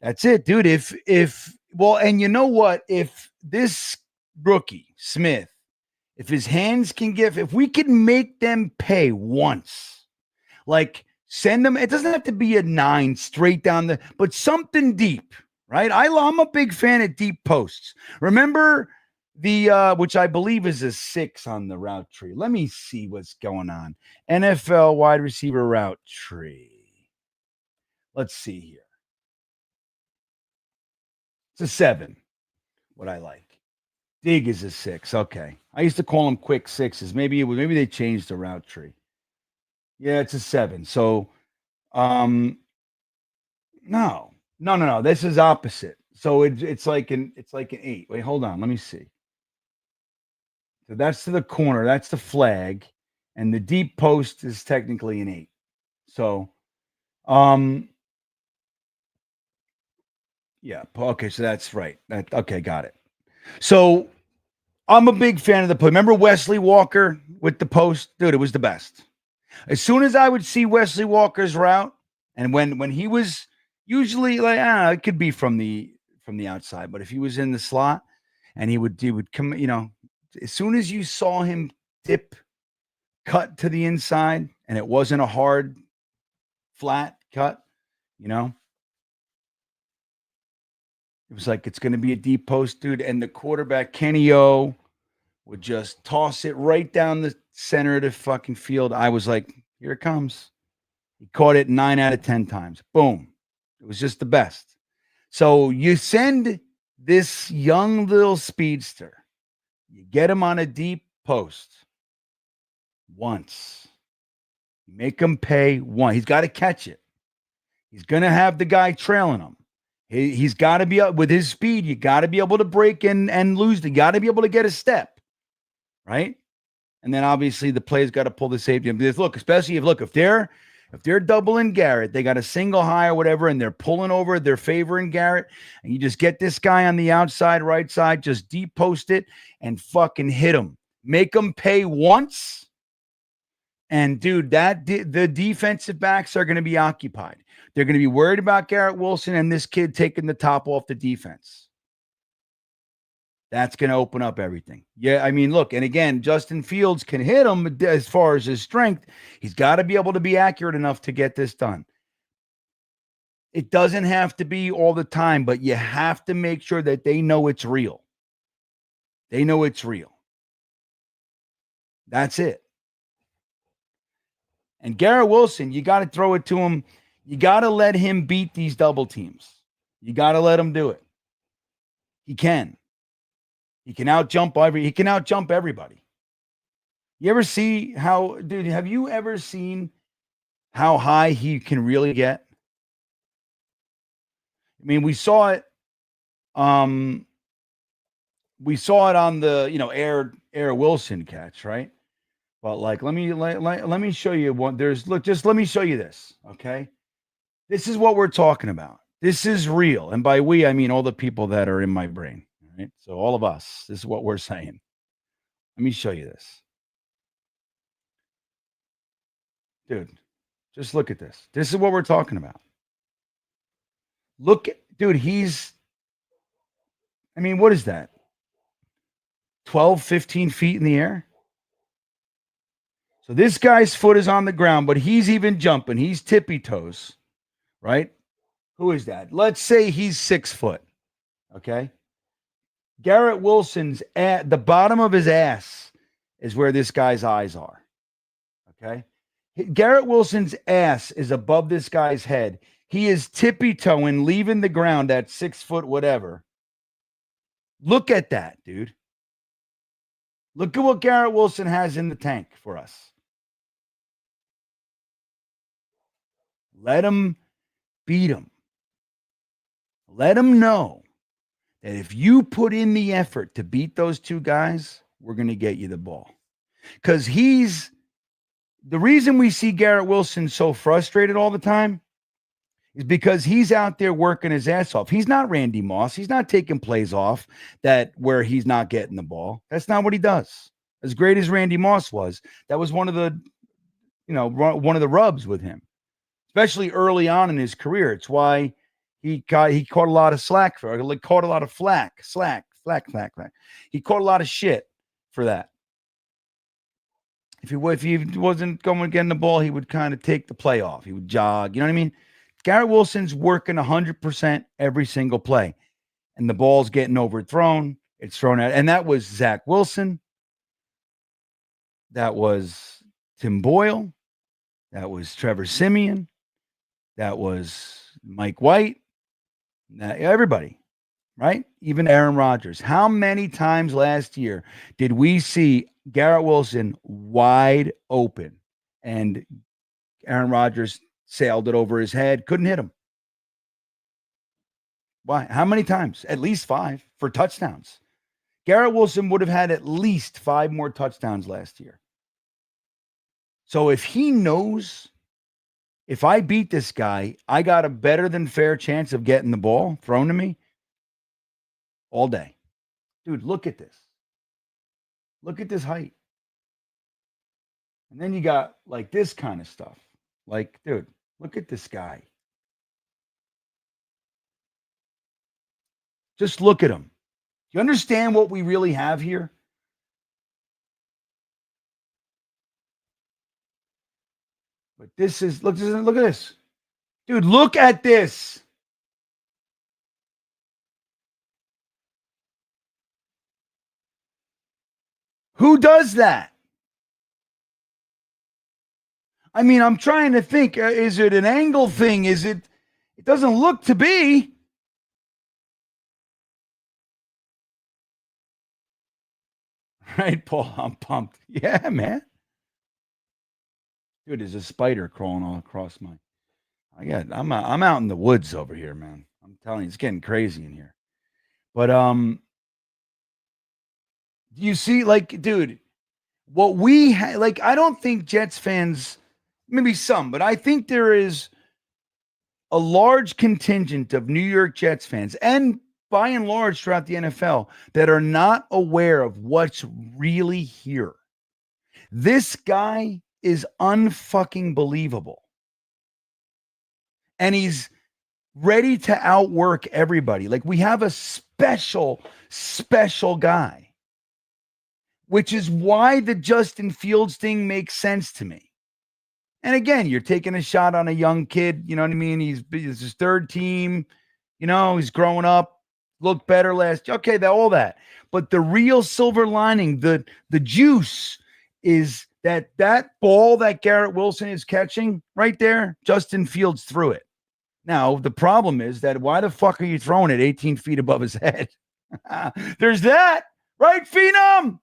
That's it, dude. And you know what? If this rookie, Smith, if his hands can if we can make them pay once, like send them, it doesn't have to be a 9 straight down but something deep, right? I'm a big fan of deep posts. Remember the which I believe is a 6 on the route tree. Let me see what's going on. NFL wide receiver route tree. Let's see here. It's a 7. What I like. Dig is a 6. Okay. I used to call them quick 6s. Maybe they changed the route tree. Yeah, it's a 7. So no. This is opposite. So it's like an 8. Wait, hold on. Let me see. So that's to the corner. That's the flag. And the deep post is technically an 8. So yeah. Okay, so that's right. Okay, got it. So I'm a big fan of the play. Remember Wesley Walker with the post? Dude, it was the best. As soon as I would see Wesley Walker's route, and when he was usually like, it could be from the outside, but if he was in the slot and he would come, as soon as you saw him dip, cut to the inside, and it wasn't a hard, flat cut, it was like it's going to be a deep post, dude. And the quarterback, Kenny O, would just toss it right down the center of the fucking field. I was like, here it comes. He caught it 9 out of 10 times. Boom. It was just the best. So you send this young little speedster, you get him on a deep post once. You make him pay one. He's got to catch it. He's going to have the guy trailing him. He's got to be up with his speed. You got to be able to break and lose. You got to be able to get a step, right? And then obviously the play's got to pull the safety. Look, especially if they're doubling Garrett, they got a single high or whatever, and they're pulling over, they're favoring Garrett, and you just get this guy on the outside, right side, just deep post it and fucking hit him. Make him pay once. And dude, the defensive backs are going to be occupied. They're going to be worried about Garrett Wilson and this kid taking the top off the defense. That's going to open up everything. Yeah, I mean, look, and again, Justin Fields can hit him as far as his strength. He's got to be able to be accurate enough to get this done. It doesn't have to be all the time, but you have to make sure that they know it's real. They know it's real. That's it. And Garrett Wilson, you got to throw it to him. You got to let him beat these double teams. You got to let him do it. He can. He can out-jump everybody. You ever see how, dude, have you ever seen how high he can really get? I mean, we saw it on the, Air Wilson catch, right? But like, let me show you one. Let me show you this, okay? This is what we're talking about. This is real. And by we, I mean all the people that are in my brain, right? So all of us, this is what we're saying. Let me show you this. Dude, just look at this. This is what we're talking about. Dude, what is that? 12, 15 feet in the air? So this guy's foot is on the ground, but he's even jumping. He's tippy toes, right? Who is that? Let's say he's 6 foot, okay? Garrett Wilson's at the bottom of his ass is where this guy's eyes are, okay? Garrett Wilson's ass is above this guy's head. He is tippy-toeing, leaving the ground at 6 foot whatever. Look at that, dude. Look at what Garrett Wilson has in the tank for us. Let him beat him. Let him know that if you put in the effort to beat those two guys, we're going to get you the ball. Because the reason we see Garrett Wilson so frustrated all the time is because he's out there working his ass off. He's not Randy Moss. He's not taking plays off where he's not getting the ball. That's not what he does. As great as Randy Moss was, that was one of the rubs with him, especially early on in his career. It's why he caught a lot of slack for it. Caught a lot of flack. He caught a lot of shit for that. If he wasn't going getting the ball, he would kind of take the play off. He would jog. You know what I mean? Garrett Wilson's working 100% every single play, and the ball's getting overthrown. It's thrown out, and that was Zach Wilson. That was Tim Boyle. That was Trevor Siemian. That was Mike White. Everybody, right? Even Aaron Rodgers. How many times last year did we see Garrett Wilson wide open and Aaron Rodgers sailed it over his head, couldn't hit him? Why? How many times? At least 5 for touchdowns. Garrett Wilson would have had at least 5 more touchdowns last year. So if he knows, if I beat this guy, I got a better than fair chance of getting the ball thrown to me all day. Dude, look at this. Look at this height. And then you got like this kind of stuff. Like, dude, look at this guy. Just look at him. Do you understand what we really have here? But this is, look at this. Dude, look at this. Who does that? I mean, I'm trying to think. Is it an angle thing? It doesn't look to be. Right, Paul? I'm pumped. Yeah, man. Dude, there's a spider crawling all across I'm out in the woods over here, man. I'm telling you, it's getting crazy in here. But you see, like, dude, what we like, I don't think Jets fans, maybe some, but I think there is a large contingent of New York Jets fans, and by and large throughout the NFL, that are not aware of what's really here. This guy is unfucking believable. And he's ready to outwork everybody. Like, we have a special guy, which is why the Justin Fields thing makes sense to me. And again, you're taking a shot on a young kid. You know what I mean? He's his third team. You know, he's growing up, looked better last year. Okay, all that. But the real silver lining, the juice is that ball that Garrett Wilson is catching right there, Justin Fields threw it. Now, the problem is that why the fuck are you throwing it 18 feet above his head? There's that. Right, Phenom?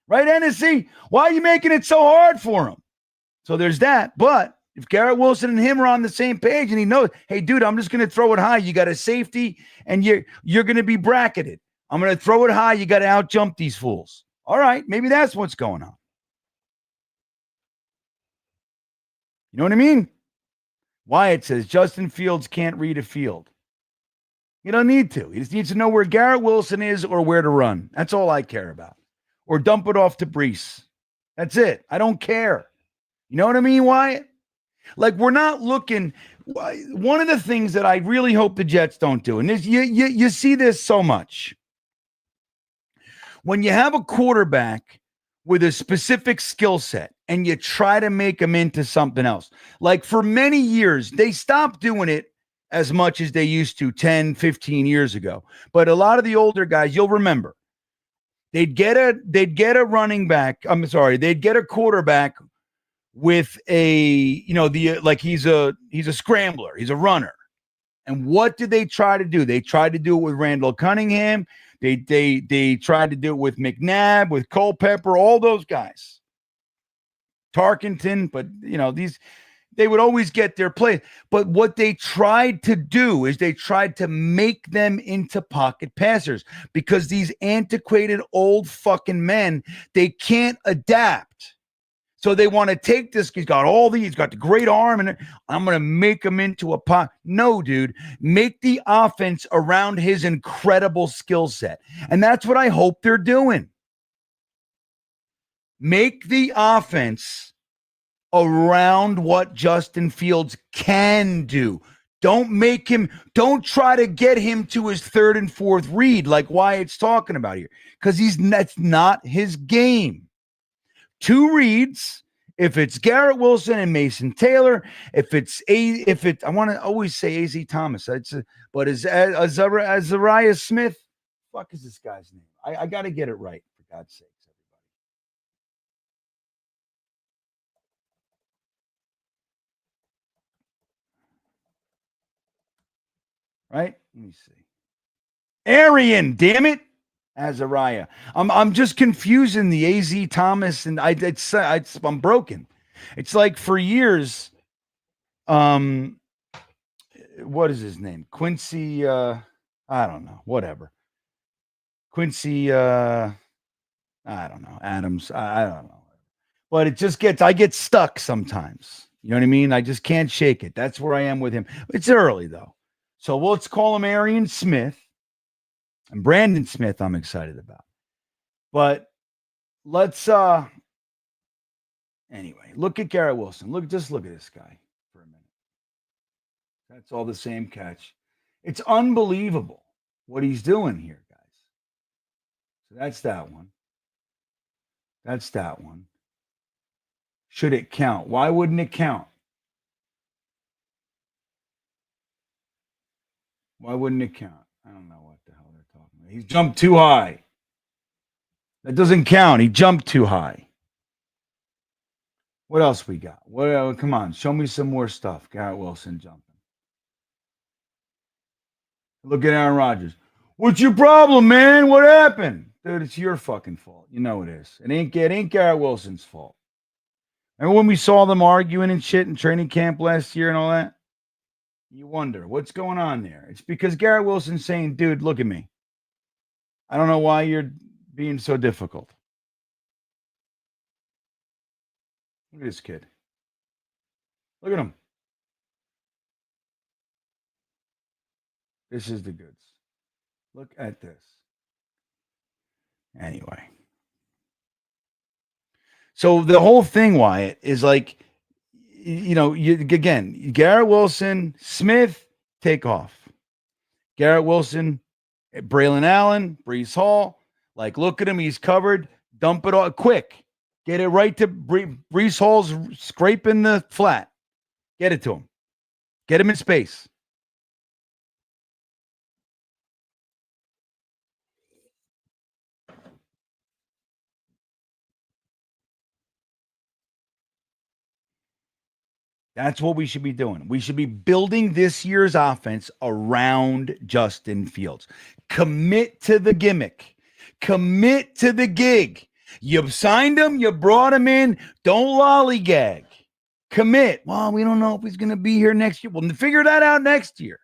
Right, Hennessy? Why are you making it so hard for him? So there's that. But if Garrett Wilson and him are on the same page and he knows, hey, dude, I'm just going to throw it high. You got a safety and you're going to be bracketed. I'm going to throw it high. You got to out-jump these fools. All right, maybe that's what's going on. You know what I mean? Wyatt says Justin Fields can't read a field. You don't need to. He just needs to know where Garrett Wilson is or where to run. That's all I care about. Or dump it off to Brees. That's it. I don't care. You know what I mean, Wyatt? Like, we're not looking. One of the things that I really hope the Jets don't do, and this, you see this so much. When you have a quarterback with a specific skill set and you try to make them into something else. Like, for many years, they stopped doing it as much as they used to 10, 15 years ago. But a lot of the older guys, you'll remember, they'd get a running back. They'd get a quarterback with he's a scrambler. He's a runner. And what did they try to do? They tried to do it with Randall Cunningham. They tried to do it with McNabb, with Culpepper, all those guys. Tarkenton, but they would always get their play. But what they tried to do is they tried to make them into pocket passers, because these antiquated old fucking men, they can't adapt. So they want to take this. He's got all these. He's got the great arm, and I'm going to make him into a pot. No, dude. Make the offense around his incredible skill set. And that's what I hope they're doing. Make the offense around what Justin Fields can do. Don't try to get him to his third and fourth read like Wyatt's talking about here, because that's not his game. 2 reads. If it's Garrett Wilson and Mason Taylor, I want to always say AZ Thomas, but is Azariah Smith? Fuck is this guy's name? I got to get it right, for God's sakes, everybody. Right? Let me see. Arian, damn it. Azariah. I'm just confusing the AZ Thomas, and I'm broken. It's like for years, what is his name? Quincy, I don't know, whatever. Quincy, I don't know, Adams, I don't know. But I get stuck sometimes. You know what I mean? I just can't shake it. That's where I am with him. It's early, though. So let's call him Arian Smith. And Brandon Smith, I'm excited about. But let's anyway, look at Garrett Wilson. Just look at this guy for a minute. That's all the same catch. It's unbelievable what he's doing here, guys. So that's that one. That's that one. Should it count? Why wouldn't it count? Why wouldn't it count? I don't know what the hell they're talking about. He's jumped too high. That doesn't count. He jumped too high. What else we got? Come on, show me some more stuff. Garrett Wilson jumping. Look at Aaron Rodgers. What's your problem, man? What happened? Dude, it's your fucking fault. You know it is. It ain't Garrett Wilson's fault. Remember when we saw them arguing and shit in training camp last year and all that? You wonder what's going on there. It's because Garrett Wilson's saying, dude, look at me. I don't know why you're being so difficult. Look at this kid. Look at him. This is the goods. Look at this. Anyway. So the whole thing, Wyatt, is like, again, Garrett Wilson, Smith, take off. Garrett Wilson, Braylon Allen, Breece Hall, like, look at him. He's covered. Dump it all quick. Get it right to Breece Hall's scraping the flat. Get it to him. Get him in space. That's what we should be doing. We should be building this year's offense around Justin Fields. Commit to the gimmick. Commit to the gig. You signed him. You brought him in. Don't lollygag. Commit. Well, we don't know if he's going to be here next year. Well, figure that out next year.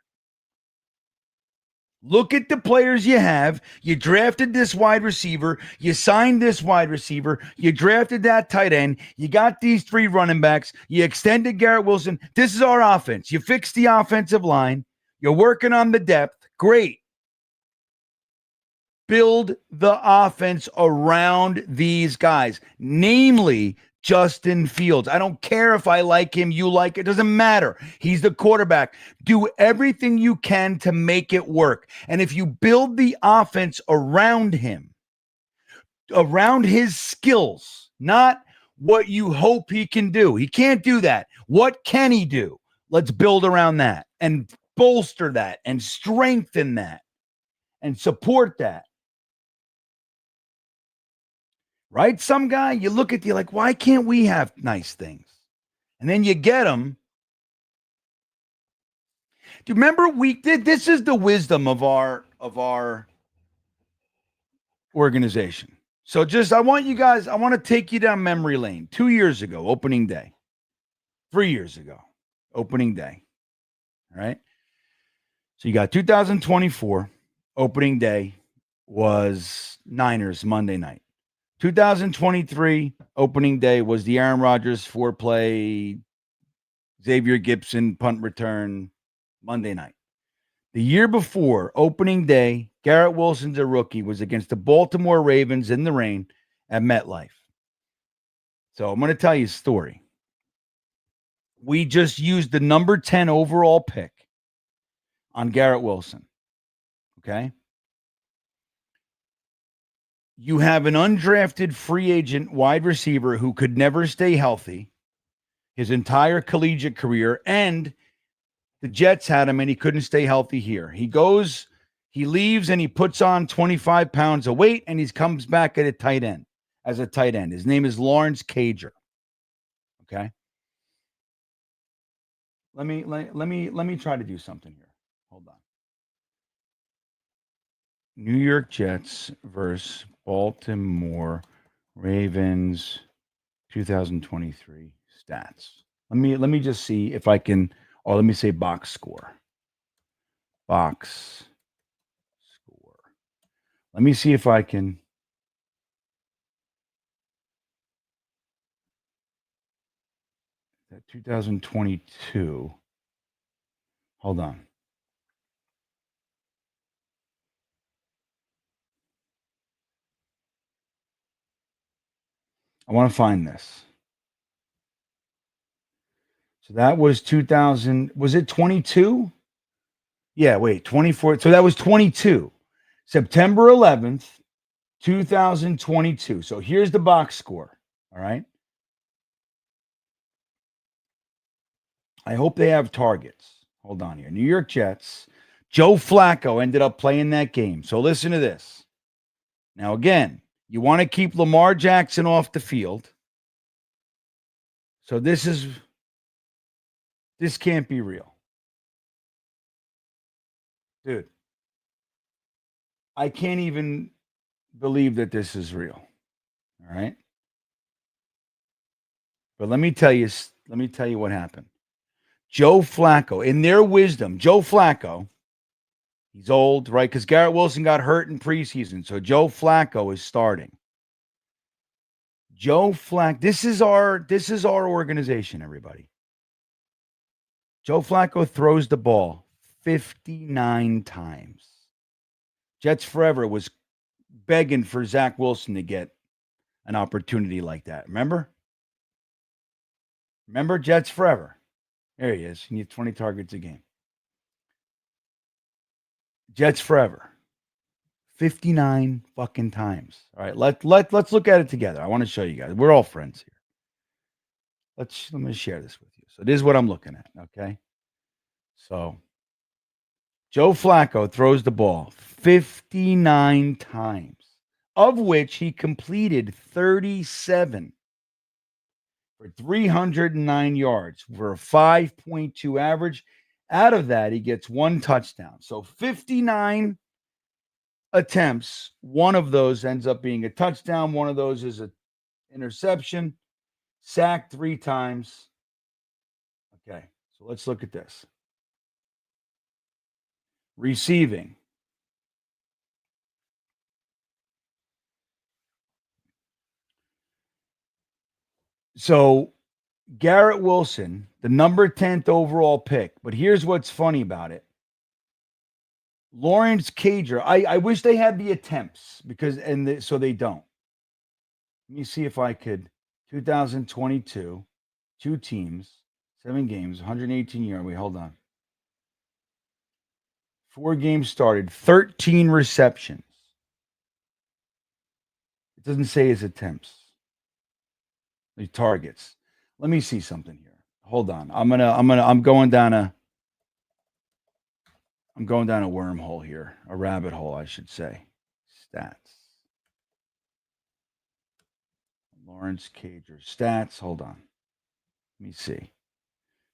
Look at the players you have. You drafted this wide receiver. You signed this wide receiver. You drafted that tight end. You got these 3 running backs. You extended Garrett Wilson. This is our offense. You fixed the offensive line. You're working on the depth. Great. Build the offense around these guys, namely Justin Fields. I don't care if I like him, you like it. Doesn't matter. He's the quarterback. Do everything you can to make it work. And if you build the offense around him, around his skills, not what you hope he can do. He can't do that. What can he do? Let's build around that and bolster that and strengthen that and support that. Right? Some guy, you look at you like, why can't we have nice things? And then you get them. Do you remember this is the wisdom of our organization. So I want to take you down memory lane. 2 years ago, opening day. 3 years ago, opening day. All right. So you got 2024, opening day was Niners Monday night. 2023 opening day was the Aaron Rodgers 4-play Xavier Gipson punt return Monday night. The year before, opening day, Garrett Wilson's a rookie, was against the Baltimore Ravens in the rain at MetLife. So I'm going to tell you a story. We just used the number 10 overall pick on Garrett Wilson. Okay? You have an undrafted free agent wide receiver who could never stay healthy his entire collegiate career, and the Jets had him and he couldn't stay healthy here. He leaves and he puts on 25 pounds of weight and he comes back at a tight end as a tight end. His name is Lawrence Cager. Okay. Let me try to do something here. Hold on. New York Jets versus Baltimore Ravens 2023 stats. Let me just see if I can. Oh, let me say box score. Box score. Let me see if I can. That 2022. Hold on. I want to find this. So that was 2000. Was it 22? Yeah, wait, 24. So that was 22. September 11th, 2022. So here's the box score. All right. I hope they have targets. Hold on here. New York Jets. Joe Flacco ended up playing that game. So listen to this. Now, again, you want to keep Lamar Jackson off the field. So this can't be real. Dude, I can't even believe that this is real. All right. But let me tell you what happened. Joe Flacco, in their wisdom, Joe Flacco, he's old, right? Because Garrett Wilson got hurt in preseason. So Joe Flacco is starting. Joe Flacco, this is our organization, everybody. Joe Flacco throws the ball 59 times. Jets Forever was begging for Zach Wilson to get an opportunity like that. Remember Jets Forever? There he is. He needs 20 targets a game. Jets Forever. 59 fucking times. All right, let's look at it together. I want to show you guys. We're all friends here. Let me share this with you. So this is what I'm looking at, okay? So Joe Flacco throws the ball 59 times, of which he completed 37 for 309 yards for a 5.2 average. Out of that, he gets one touchdown. So 59 attempts, one of those ends up being a touchdown. One of those is an interception. Sacked 3 times. Okay, so let's look at this. Receiving. So Garrett Wilson, the number 10th overall pick. But here's what's funny about it. Lawrence Cager, I wish they had the attempts so they don't. Let me see if I could. 2022, 2 teams, 7 games, 118 yards. Wait, hold on. 4 games started, 13 receptions. It doesn't say his attempts. The targets. Let me see something here. Hold on. I'm going down a wormhole here, a rabbit hole, I should say. Stats. Lawrence Cager stats. Hold on. Let me see.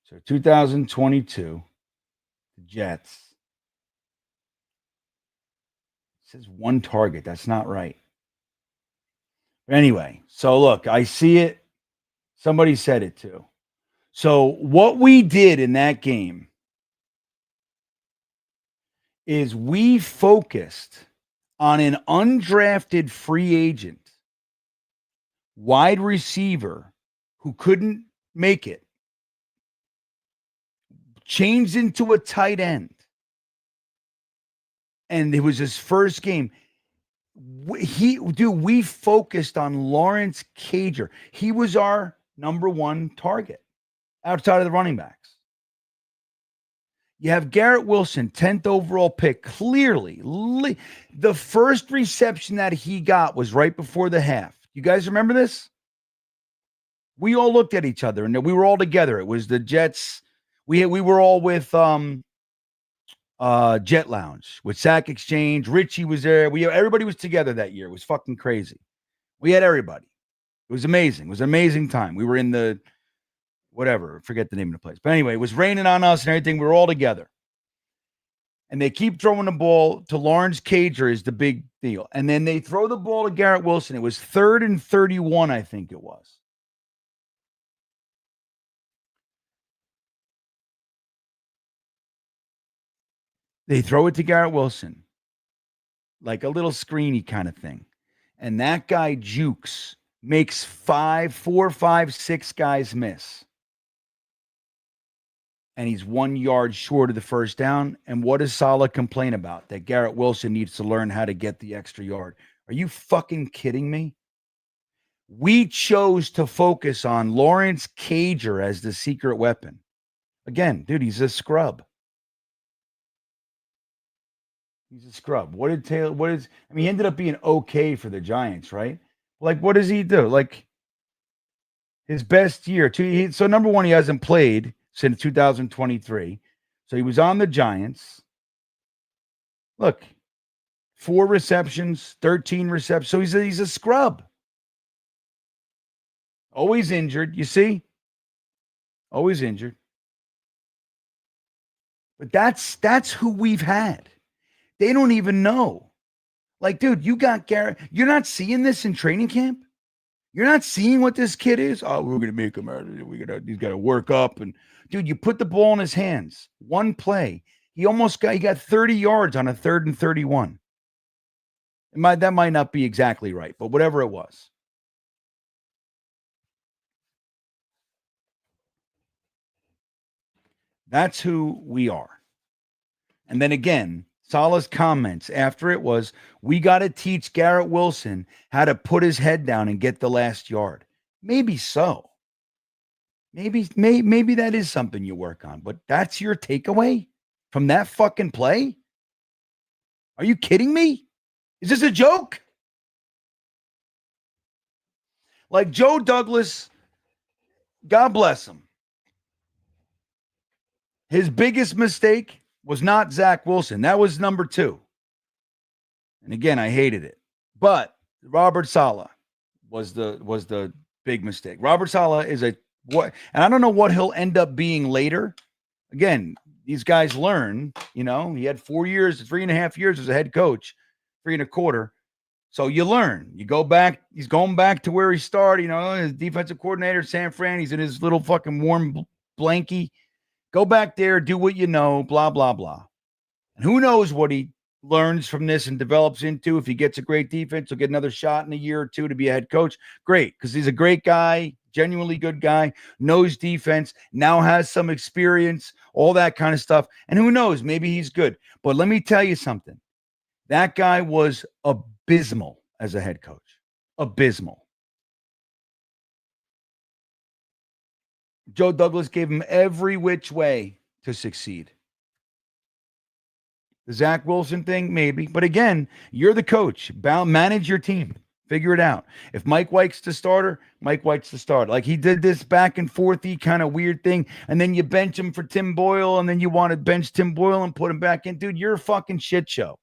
So 2022, the Jets. It says 1 target. That's not right. But anyway, so look, I see it. Somebody said it too. So what we did in that game is we focused on an undrafted free agent wide receiver who couldn't make it, changed into a tight end, and it was his first game. We focused on Lawrence Cager. He was our number one target outside of the running backs. You have Garrett Wilson, 10th overall pick. Clearly, the first reception that he got was right before the half. You guys remember this? We all looked at each other, and we were all together. It was the Jets. We were all with Jet Lounge with Sack Exchange. Richie was there. Everybody was together that year. It was fucking crazy. We had everybody. It was amazing. It was an amazing time. We were in the whatever, forget the name of the place. But anyway, it was raining on us and everything. We were all together. And they keep throwing the ball to Lawrence Cager is the big deal. And then they throw the ball to Garrett Wilson. It was 3rd and 31, I think it was. They throw it to Garrett Wilson, like a little screeny kind of thing. And that guy jukes, makes 4, 5, 6 guys miss. And he's 1 yard short of the first down. And what does Saleh complain about? That Garrett Wilson needs to learn how to get the extra yard. Are you fucking kidding me? We chose to focus on Lawrence Cager as the secret weapon. Again, dude, he's a scrub. He's a scrub. He ended up being okay for the Giants, right? Like, what does he do? Like, his best year. So, number one, he hasn't played since 2023. So, he was on the Giants. Look, 4 receptions, 13 receptions. So, he's a scrub. Always injured, you see? Always injured. But that's who we've had. They don't even know. Like, dude, you got Garrett. You're not seeing this in training camp? You're not seeing what this kid is? Oh, we're going to make him out. He's got to work up. And, dude, you put the ball in his hands. One play. He got 30 yards on a 3rd and 31. That might not be exactly right, but whatever it was. That's who we are. And then again, Saleh's comments after it was, we got to teach Garrett Wilson how to put his head down and get the last yard. Maybe so. Maybe that is something you work on, but that's your takeaway from that fucking play? Are you kidding me? Is this a joke? Like Joe Douglas, God bless him. His biggest mistake was not Zach Wilson. That was number 2. And again, I hated it. But Robert Saleh was the big mistake. Robert Saleh is and I don't know what he'll end up being later. Again, these guys learn, he had 3.5 years as a head coach, 3.25. So you learn. You go back. He's going back to where he started, his defensive coordinator, San Fran. He's in his little fucking warm blankie. Go back there, do what you know, blah, blah, blah. And who knows what he learns from this and develops into. If he gets a great defense, he'll get another shot in a year or 2 to be a head coach. Great, because he's a great guy, genuinely good guy, knows defense, now has some experience, all that kind of stuff. And who knows, maybe he's good. But let me tell you something. That guy was abysmal as a head coach. Abysmal. Joe Douglas gave him every which way to succeed. The Zach Wilson thing, maybe. But again, you're the coach. Manage your team. Figure it out. If Mike White's the starter, Mike White's the starter. Like he did this back and forthy kind of weird thing, and then you bench him for Tim Boyle, and then you want to bench Tim Boyle and put him back in. Dude, you're a fucking shit show.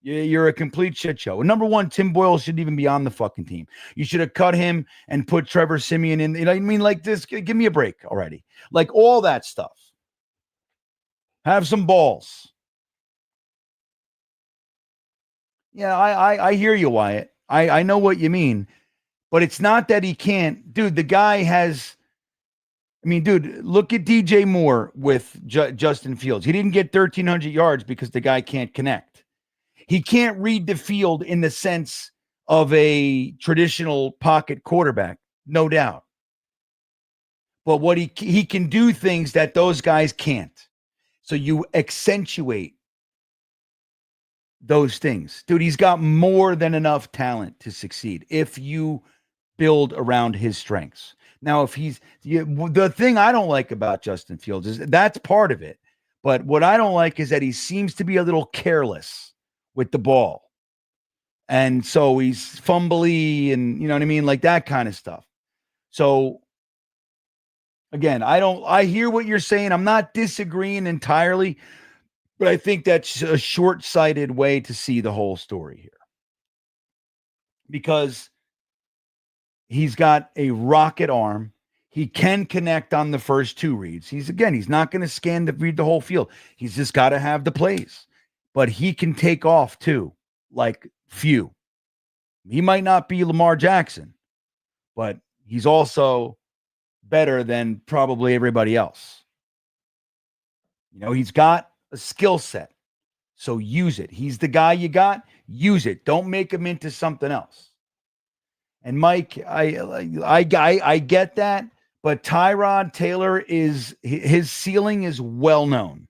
You're a complete shit show. And number one, Tim Boyle shouldn't even be on the fucking team. You should have cut him and put Trevor Siemian in. You know what I mean? Like this, give me a break already. Like all that stuff. Have some balls. Yeah, I hear you, Wyatt. I know what you mean. But it's not that he can't. Dude, the guy has... I mean, dude, look at DJ Moore with Justin Fields. He didn't get 1,300 yards because the guy can't connect. He can't read the field in the sense of a traditional pocket quarterback, no doubt. But what he can do things that those guys can't. So you accentuate those things. Dude, he's got more than enough talent to succeed if you build around his strengths. Now, if the thing I don't like about Justin Fields is that's part of it. But what I don't like is that he seems to be a little careless with the ball. And so he's fumbly and, you know what I mean? Like that kind of stuff. So again, I hear what you're saying. I'm not disagreeing entirely, but I think that's a short-sighted way to see the whole story here. Because he's got a rocket arm. He can connect on the first two reads. He's not going to read the whole field. He's just got to have the plays. But he can take off too, like few. He might not be Lamar Jackson, but he's also better than probably everybody else. You know, he's got a skill set. So use it. He's the guy you got. Use it. Don't make him into something else. And Mike, I get that, but Tyrod Taylor his ceiling is well known,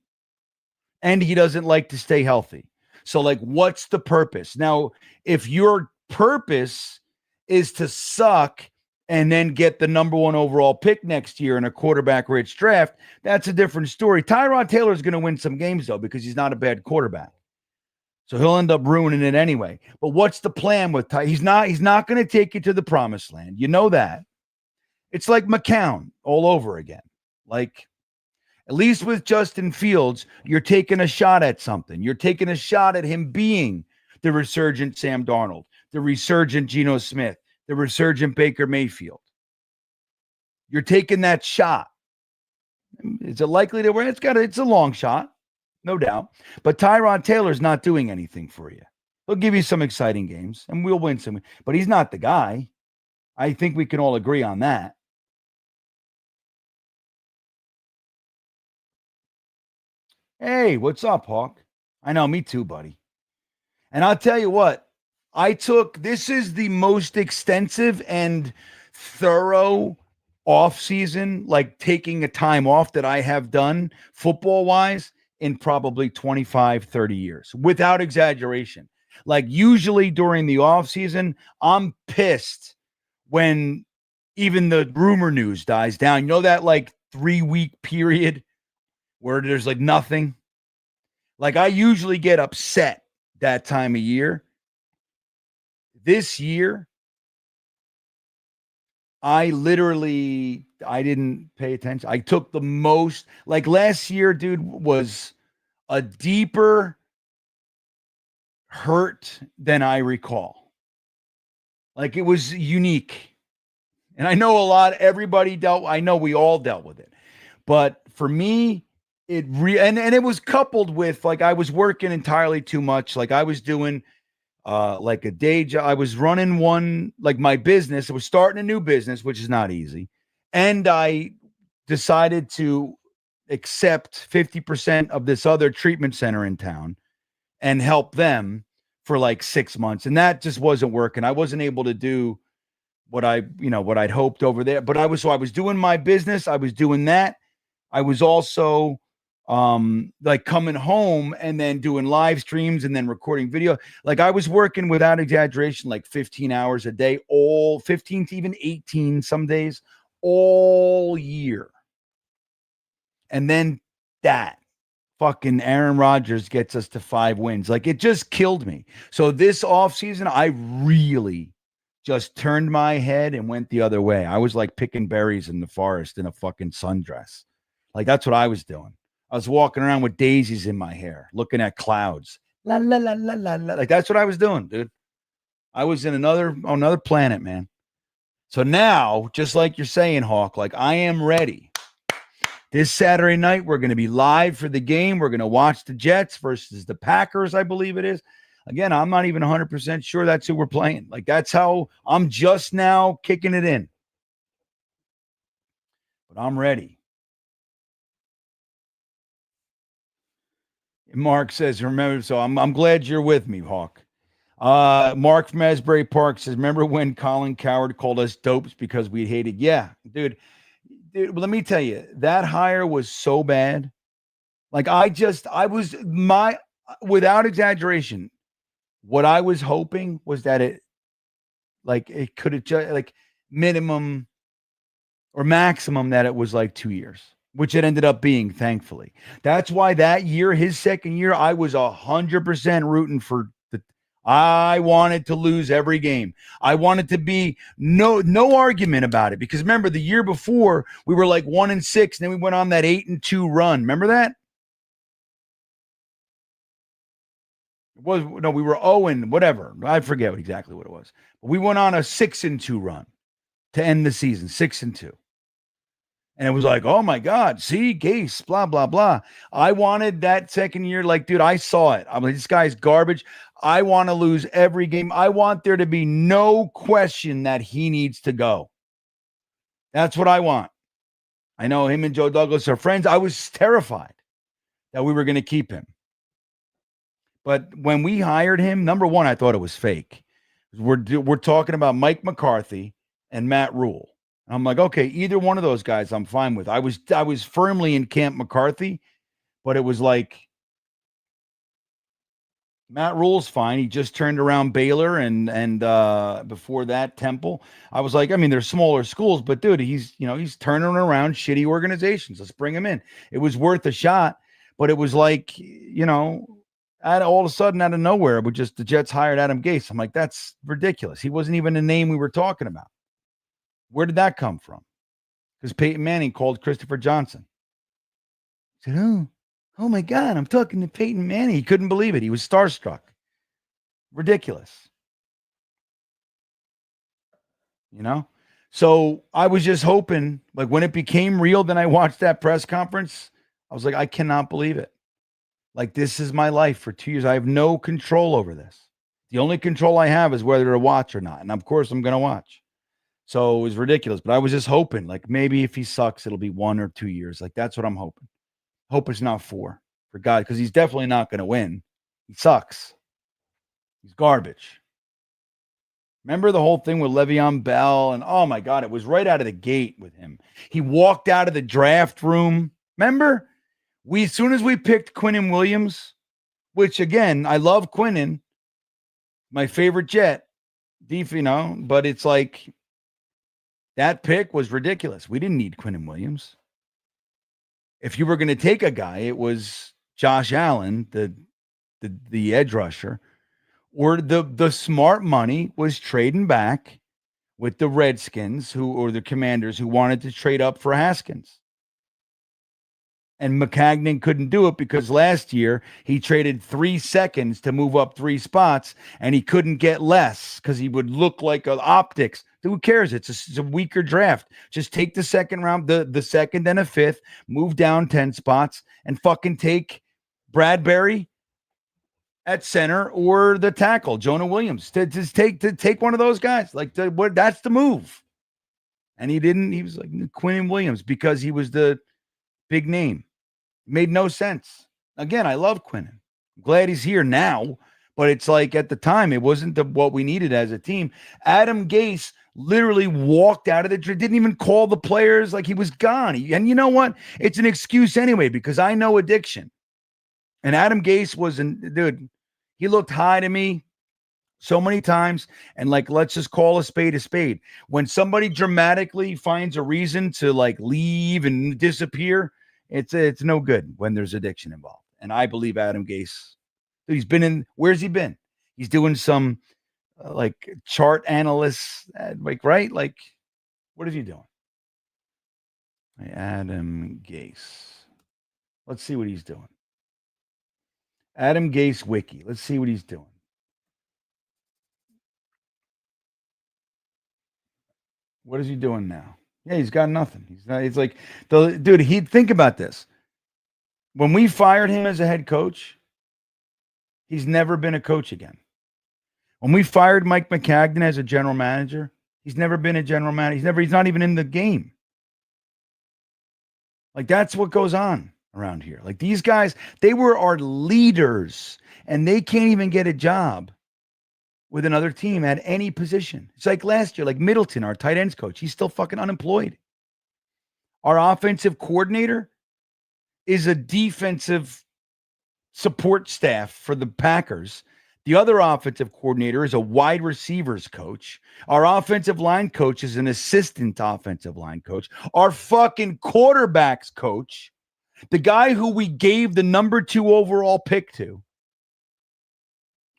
and he doesn't like to stay healthy. So, like, what's the purpose? Now, if your purpose is to suck and then get the number 1 overall pick next year in a quarterback-rich draft, that's a different story. Tyrod Taylor is going to win some games, though, because he's not a bad quarterback. So he'll end up ruining it anyway. But what's the plan with Ty? He's not going to take you to the promised land. You know that. It's like McCown all over again. Like, at least with Justin Fields, you're taking a shot at something. You're taking a shot at him being the resurgent Sam Darnold, the resurgent Geno Smith, the resurgent Baker Mayfield. You're taking that shot. Is it likely to win? It's a long shot. No doubt. But Tyrod Taylor's not doing anything for you. He'll give you some exciting games, and we'll win some. But he's not the guy. I think we can all agree on that. Hey, what's up, Hawk? I know, me too, buddy. And I'll tell you what. This is the most extensive and thorough off-season, like taking a time off that I have done football-wise in probably 25, 30 years, without exaggeration. Like usually during the off season, I'm pissed when even the rumor news dies down. You know that like 3-week period where there's like nothing? Like I usually get upset that time of year. This year, I didn't pay attention. I took the most, like last year, dude, was a deeper hurt than I recall. Like it was unique. And I know I know we all dealt with it. But for me, and it was coupled with like I was working entirely too much. Like I was doing like a day job. I was running my business. I was starting a new business, which is not easy. And I decided to accept 50% of this other treatment center in town and help them for like 6 months. And that just wasn't working. I wasn't able to do what I'd hoped over there. But I was doing my business. I was doing that. I was also like coming home and then doing live streams and then recording video. Like I was working without exaggeration, like 15 hours a day, all 15 to even 18 some days, all year. And then that fucking Aaron Rodgers gets us to 5 wins. Like it just killed me. So this offseason, I really just turned my head and went the other way. I was like picking berries in the forest in a fucking sundress. Like that's what I was doing. I was walking around with daisies in my hair, looking at clouds. La, la, la, la, la, la. Like that's what I was doing, dude. I was in another planet, man. So now, just like you're saying, Hawk, like I am ready. This Saturday night, we're going to be live for the game. We're going to watch the Jets versus the Packers, I believe it is. Again, I'm not even 100% sure that's who we're playing. Like, that's how I'm just now kicking it in. But I'm ready. And Mark says, remember, so I'm glad you're with me, Hawk. Mark from Asbury Park says, remember when Colin Cowherd called us dopes because we hated? Yeah, dude, let me tell you, that hire was so bad. Like without exaggeration, what I was hoping was that it could have just like minimum or maximum that it was like 2 years, which it ended up being, thankfully. That's why that year, his second year, I was 100% rooting for I wanted to lose every game. I wanted to be no argument about it, because remember the year before we were like 1-6, and then we went on that 8-2 run. Remember that? We were 0 and whatever. I forget exactly what it was. But we went on a 6-2 run to end the season, 6-2. And it was like, oh my God, see, Gase, blah, blah, blah. I wanted that second year, like, dude, I saw it. I'm like, this guy's garbage. I want to lose every game. I want there to be no question that he needs to go. That's what I want. I know him and Joe Douglas are friends. I was terrified that we were going to keep him. But when we hired him, number one, I thought it was fake. We're talking about Mike McCarthy and Matt Rule. I'm like, okay, either one of those guys I'm fine with. I was firmly in camp McCarthy, but it was like Matt Rule's fine. He just turned around Baylor and before that Temple. I was like, I mean, they're smaller schools, but dude, he's turning around shitty organizations. Let's bring him in. It was worth a shot, but it was like, all of a sudden out of nowhere, the Jets hired Adam Gase. I'm like, that's ridiculous. He wasn't even a name we were talking about. Where did that come from? Because Peyton Manning called Christopher Johnson. He said, oh my God, I'm talking to Peyton Manning. He couldn't believe it. He was starstruck. Ridiculous. So I was just hoping, like when it became real, then I watched that press conference. I was like, I cannot believe it. Like, this is my life for 2 years. I have no control over this. The only control I have is whether to watch or not. And of course I'm going to watch. So it was ridiculous, but I was just hoping, like, maybe if he sucks, it'll be 1 or 2 years. Like, that's what I'm hoping. Hope it's not 4, for God, because he's definitely not going to win. He sucks. He's garbage. Remember the whole thing with Le'Veon Bell? And oh my God, it was right out of the gate with him. He walked out of the draft room. Remember? As soon as we picked Quinnen Williams, which again, I love Quinnen, my favorite Jet, but it's like, that pick was ridiculous. We didn't need Quinnen Williams. If you were going to take a guy, it was Josh Allen, the edge rusher, or the smart money was trading back with the Redskins or the Commanders who wanted to trade up for Haskins. And McCagnon couldn't do it because last year he traded 3 seconds to move up 3 spots, and he couldn't get less because he would look like optics. Who cares? It's a weaker draft. Just take the second round, the second and a fifth, move down 10 spots, and fucking take Bradbury at center or the tackle, Jonah Williams. Just take one of those guys. Like, that's the move. And he didn't. He was like Quinnen Williams because he was the big name. Made no sense. Again, I love Quinnen. I'm glad he's here now, but it's like at the time, it wasn't what we needed as a team. Adam Gase literally walked out of didn't even call the players, like he was gone. And you know what? It's an excuse anyway, because I know addiction. And Adam Gase dude, he looked high to me so many times. And like, let's just call a spade a spade. When somebody dramatically finds a reason to like leave and disappear, it's no good when there's addiction involved. And I believe Adam Gase, where's he been? He's doing some like chart analysts, right? Like, what is he doing? Adam Gase. Let's see what he's doing. Adam Gase Wiki. Let's see what he's doing. What is he doing now? Yeah, he's got nothing. He's like, dude, he'd think about this. When we fired him as a head coach, he's never been a coach again. When we fired Mike McCagnon as a general manager, he's never been a general manager. He's not even in the game. Like, that's what goes on around here. Like, these guys, they were our leaders, and they can't even get a job. with another team at any position. It's like last year, like Middleton, our tight ends coach, he's still fucking unemployed. Our offensive coordinator is a defensive support staff for the Packers. The other offensive coordinator is a wide receivers coach. Our offensive line coach is an assistant offensive line coach. Our fucking quarterbacks coach, the guy who we gave the number 2 overall pick to,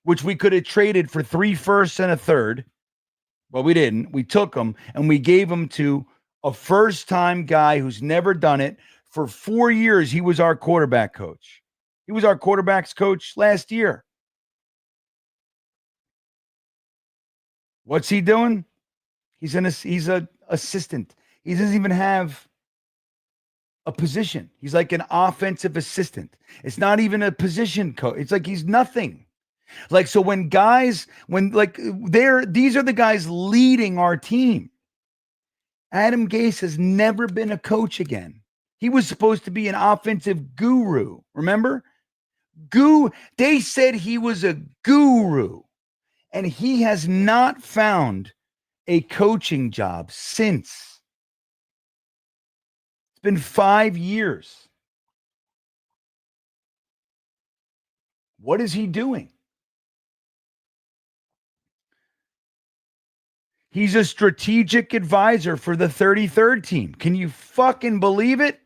which we could have traded for 3 firsts and a third, but we didn't. We took him and we gave him to a first-time guy who's never done it. For 4 years, he was our quarterback coach. He was our quarterbacks coach last year. What's he doing? He's an assistant. He doesn't even have a position. He's like an offensive assistant. It's not even a position coach. It's like he's nothing. Like, so when these are the guys leading our team. Adam Gase has never been a coach again. He was supposed to be an offensive guru. Remember? They said he was a guru. And he has not found a coaching job since. It's been 5 years. What is he doing? He's a strategic advisor for the 33rd team. Can you fucking believe it?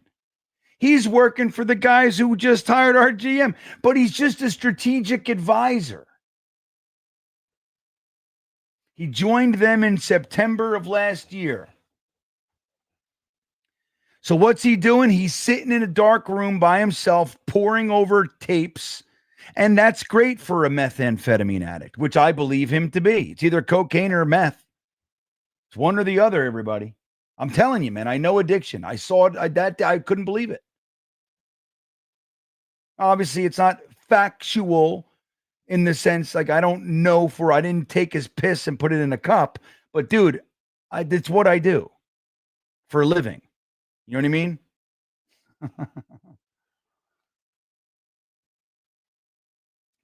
He's working for the guys who just hired our GM, but he's just a strategic advisor. He joined them in September of last year. So what's he doing? He's sitting in a dark room by himself, poring over tapes. And that's great for a methamphetamine addict, which I believe him to be. It's either cocaine or meth. It's one or the other, everybody. I'm telling you, man, I know addiction. I saw it. I couldn't believe it. Obviously, it's not factual in the sense, like, I don't know I didn't take his piss and put it in a cup. But, dude, it's what I do for a living. You know what I mean?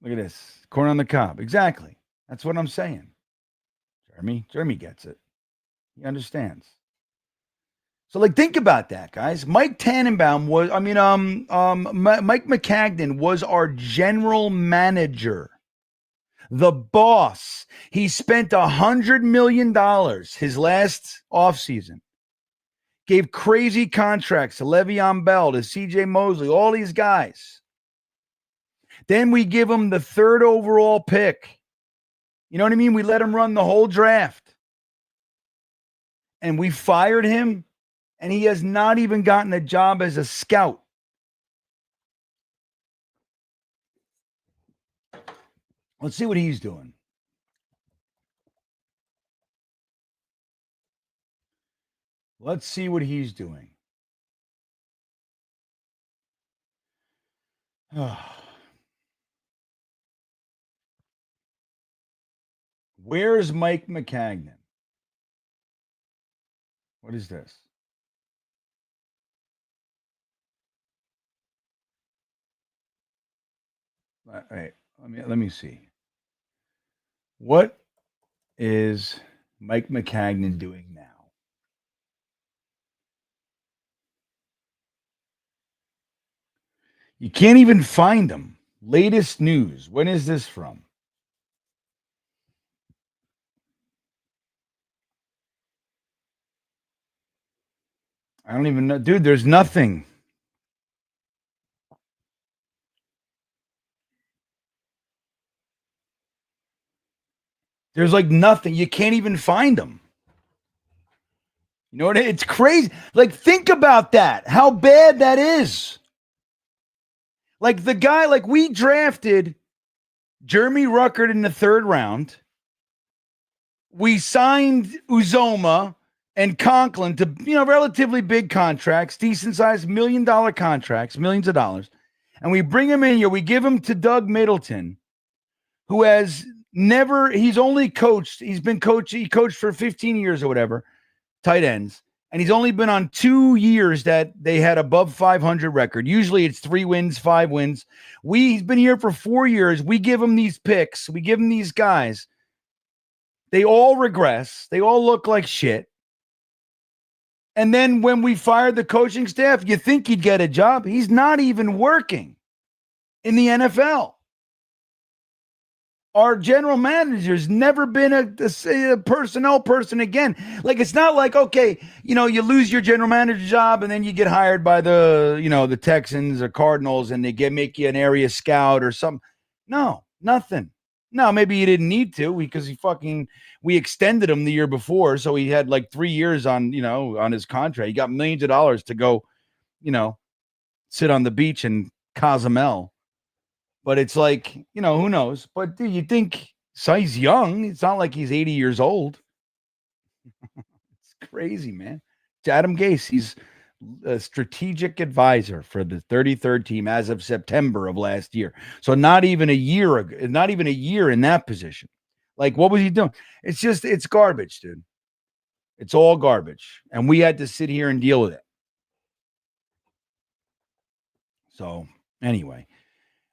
Look at this. Corn on the cob. Exactly. That's what I'm saying. Jeremy gets it. He understands. So, like, think about that, guys. Mike Tannenbaum Mike McCagnon was our general manager, the boss. He spent $100 million his last offseason. Gave crazy contracts to Le'Veon Bell, to C.J. Mosley, all these guys. Then we give him the 3rd overall pick. You know what I mean? We let him run the whole draft. And we fired him, and he has not even gotten a job as a scout. Let's see what he's doing. Let's see what he's doing. Where's Mike McCagnon? What is this? Wait, let me see. What is Mike McCagnon doing now? You can't even find him. Latest news. When is this from? I don't even know. Dude, there's nothing. There's like nothing. You can't even find them. You know what? It's crazy. Like, think about that. How bad that is. Like, the guy, like, we drafted Jeremy Ruckert in the 3rd round. We signed Uzoma and Conklin to, relatively big contracts, decent sized $1 million contracts, millions of dollars. And we bring him in here. We give him to Doug Middleton, who has never, he's only coached. He coached for 15 years or whatever, tight ends. And he's only been on 2 years that they had above 500 record. Usually it's 3 wins, 5 wins. He's been here for 4 years. We give him these picks. We give him these guys. They all regress. They all look like shit. And then when we fired the coaching staff, you think he'd get a job. He's not even working in the NFL. Our general manager's never been a personnel person again. Like, it's not like, okay, you lose your general manager job and then you get hired by the Texans or Cardinals and they make you an area scout or something. No, nothing. No, maybe he didn't need to because we extended him the year before. So he had like 3 years on his contract. He got millions of dollars to go, sit on the beach in Cozumel. But it's like, who knows? But do you think he's young? It's not like he's 80 years old. It's crazy, man. It's Adam Gase. He's a strategic advisor for the 33rd team as of September of last year. So not even a year ago, not even a year in that position. Like, what was he doing? It's garbage, dude. It's all garbage. And we had to sit here and deal with it. So anyway.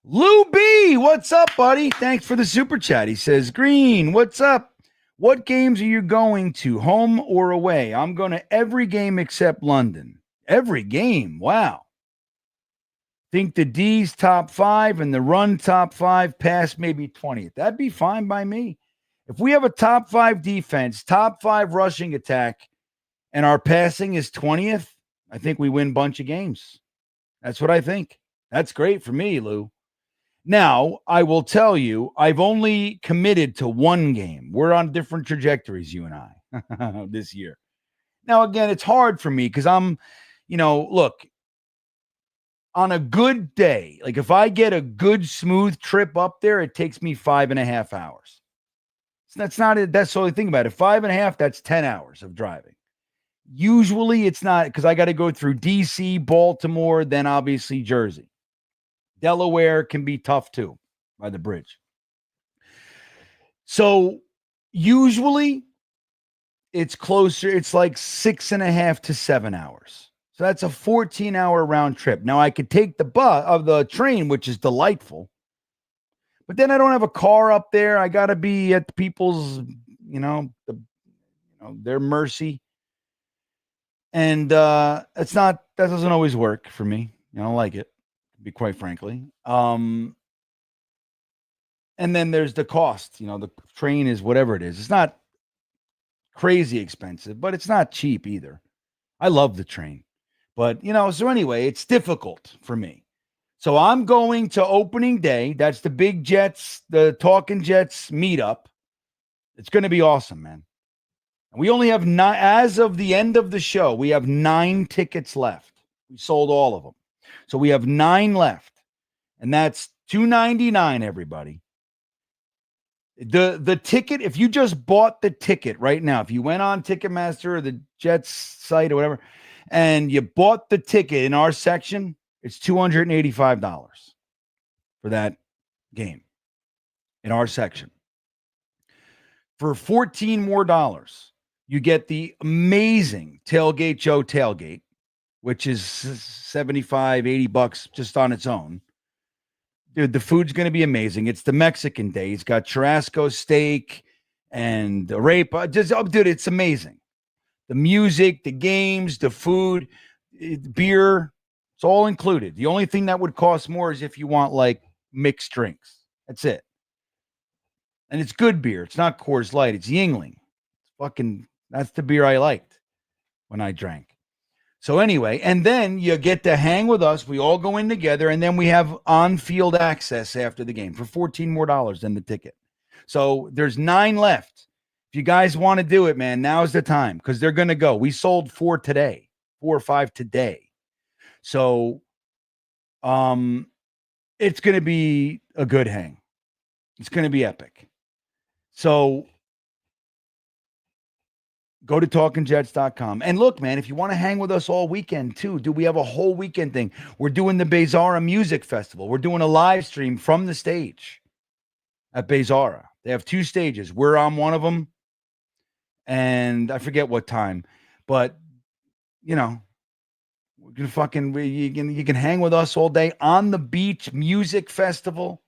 Lou B, what's up, buddy? Thanks for the super chat. He says, Green, what's up? What games are you going to, home or away? I'm going to every game except London. Every game. Wow. Think the D's top 5 and the run top 5, pass maybe 20th. That'd be fine by me. If we have a top 5 defense, top 5 rushing attack, and our passing is 20th, I think we win a bunch of games. That's what I think. That's great for me, Lou. Now, I will tell you, I've only committed to one game. We're on different trajectories, you and I, this year. Now, again, it's hard for me because I'm, look, on a good day, like if I get a good, smooth trip up there, it takes me 5.5 hours. So that's the only thing about it. 5.5, that's 10 hours of driving. Usually it's not because I got to go through DC, Baltimore, then obviously Jersey. Delaware can be tough too by the bridge. So usually it's closer. It's like 6.5 to 7 hours. So that's a 14-hour round trip. Now I could take the train, which is delightful, but then I don't have a car up there. I got to be at people's, their mercy. And that doesn't always work for me. I don't like it. Be quite frankly. And then there's the cost. The train is whatever it is. It's not crazy expensive, but it's not cheap either. I love the train. But, so anyway, it's difficult for me. So I'm going to opening day. That's the big Jets, the Talking Jets meetup. It's going to be awesome, man. And we only have 9, as of the end of the show, we have 9 tickets left. We sold all of them. So we have 9 left, and that's $299, everybody. The ticket, if you just bought the ticket right now, if you went on Ticketmaster or the Jets site or whatever, and you bought the ticket in our section, it's $285 for that game in our section. For $14 more, you get the amazing Tailgate Joe tailgate, which is $75-$80 just on its own. Dude, the food's going to be amazing. It's the Mexican day. It's got churrasco steak and arepa. Dude, it's amazing. The music, the games, the food, beer, it's all included. The only thing that would cost more is if you want like mixed drinks. That's it. And it's good beer. It's not Coors Light. It's Yingling. That's the beer I liked when I drank. So anyway, and then you get to hang with us. We all go in together, and then we have on-field access after the game for $14 more than the ticket. So there's 9 left. If you guys want to do it, man, now's the time because they're going to go. We sold 4 today, 4 or 5 today. So it's going to be a good hang. It's going to be epic. So go to talkingjets.com. And look, man, if you want to hang with us all weekend too, we have a whole weekend thing. We're doing the Bezara Music Festival. We're doing a live stream from the stage at Bezara. They have 2 stages. We're on one of them. And I forget what time. But, we're going to you can hang with us all day on the beach music festival.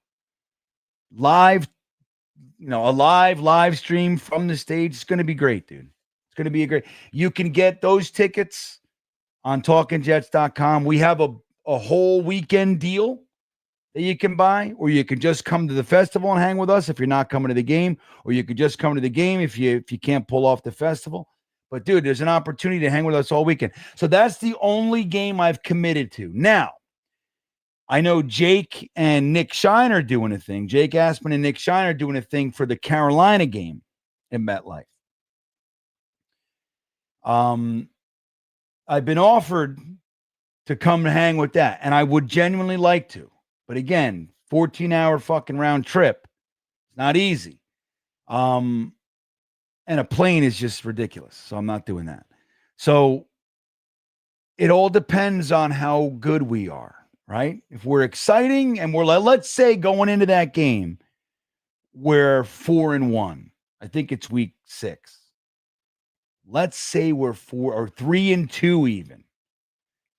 Live a live stream from the stage. It's going to be great, dude. It's going to be great. You can get those tickets on talkingjets.com. We have a whole weekend deal that you can buy, or you can just come to the festival and hang with us if you're not coming to the game, or you could just come to the game if you can't pull off the festival. But dude, there's an opportunity to hang with us all weekend. So that's the only game I've committed to. Now, I know Jake and Nick Shine are doing a thing. Jake Aspen and Nick Shine are doing a thing for the Carolina game in MetLife. I've been offered to come and hang with that, and I would genuinely like to. But again, 14-hour fucking round trip. It's not easy. And a plane is just ridiculous. So I'm not doing that. So it all depends on how good we are, right? If we're exciting and we're let's say going into that game, we're 4-1. I think it's week 6. Let's say we're 4 or 3-2 even.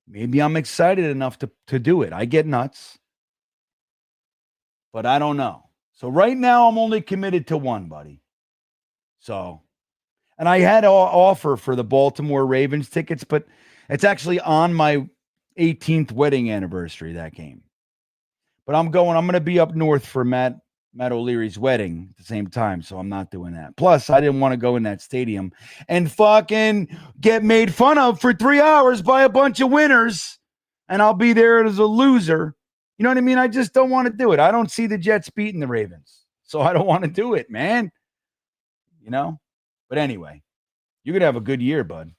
Maybe I'm excited enough to do it. I get nuts. But I don't know. So right now I'm only committed to one, buddy. So, and I had an offer for the Baltimore Ravens tickets, but it's actually on my 18th wedding anniversary, that game. But I'm going to be up north for Matt O'Leary's wedding at the same time, so I'm not doing that. Plus, I didn't want to go in that stadium and fucking get made fun of for 3 hours by a bunch of winners, and I'll be there as a loser. You know what I mean? I just don't want to do it. I don't see the Jets beating the Ravens, so I don't want to do it, man. But anyway, you're going to have a good year, bud.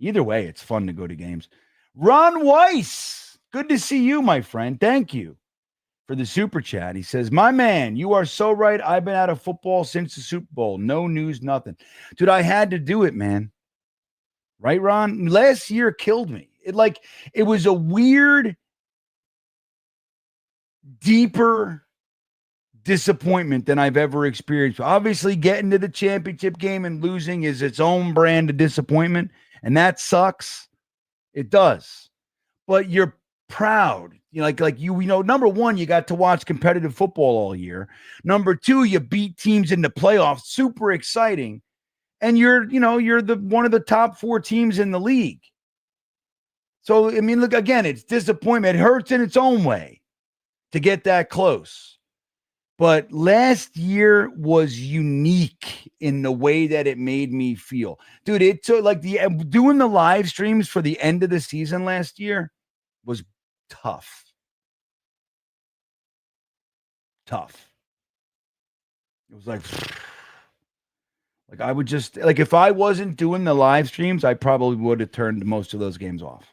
Either way, it's fun to go to games. Ron Weiss, good to see you, my friend. Thank you for the super chat. He says, my man, you are so right. I've been out of football since the Super Bowl. No news, nothing. Dude, I had to do it, man. Right, Ron? Last year killed me. It was a weird, deeper disappointment than I've ever experienced. Obviously, getting to the championship game and losing is its own brand of disappointment, and that sucks. It does. But you're proud. Number one, you got to watch competitive football all year. Number two, you beat teams in the playoffs. Super exciting. And you're one of the top 4 teams in the league. So, I mean, look, again, it's disappointment. It hurts in its own way to get that close. But last year was unique in the way that it made me feel. Dude, it took doing the live streams for the end of the season last year was tough. It was like I would just, if I wasn't doing the live streams, I probably would have turned most of those games off.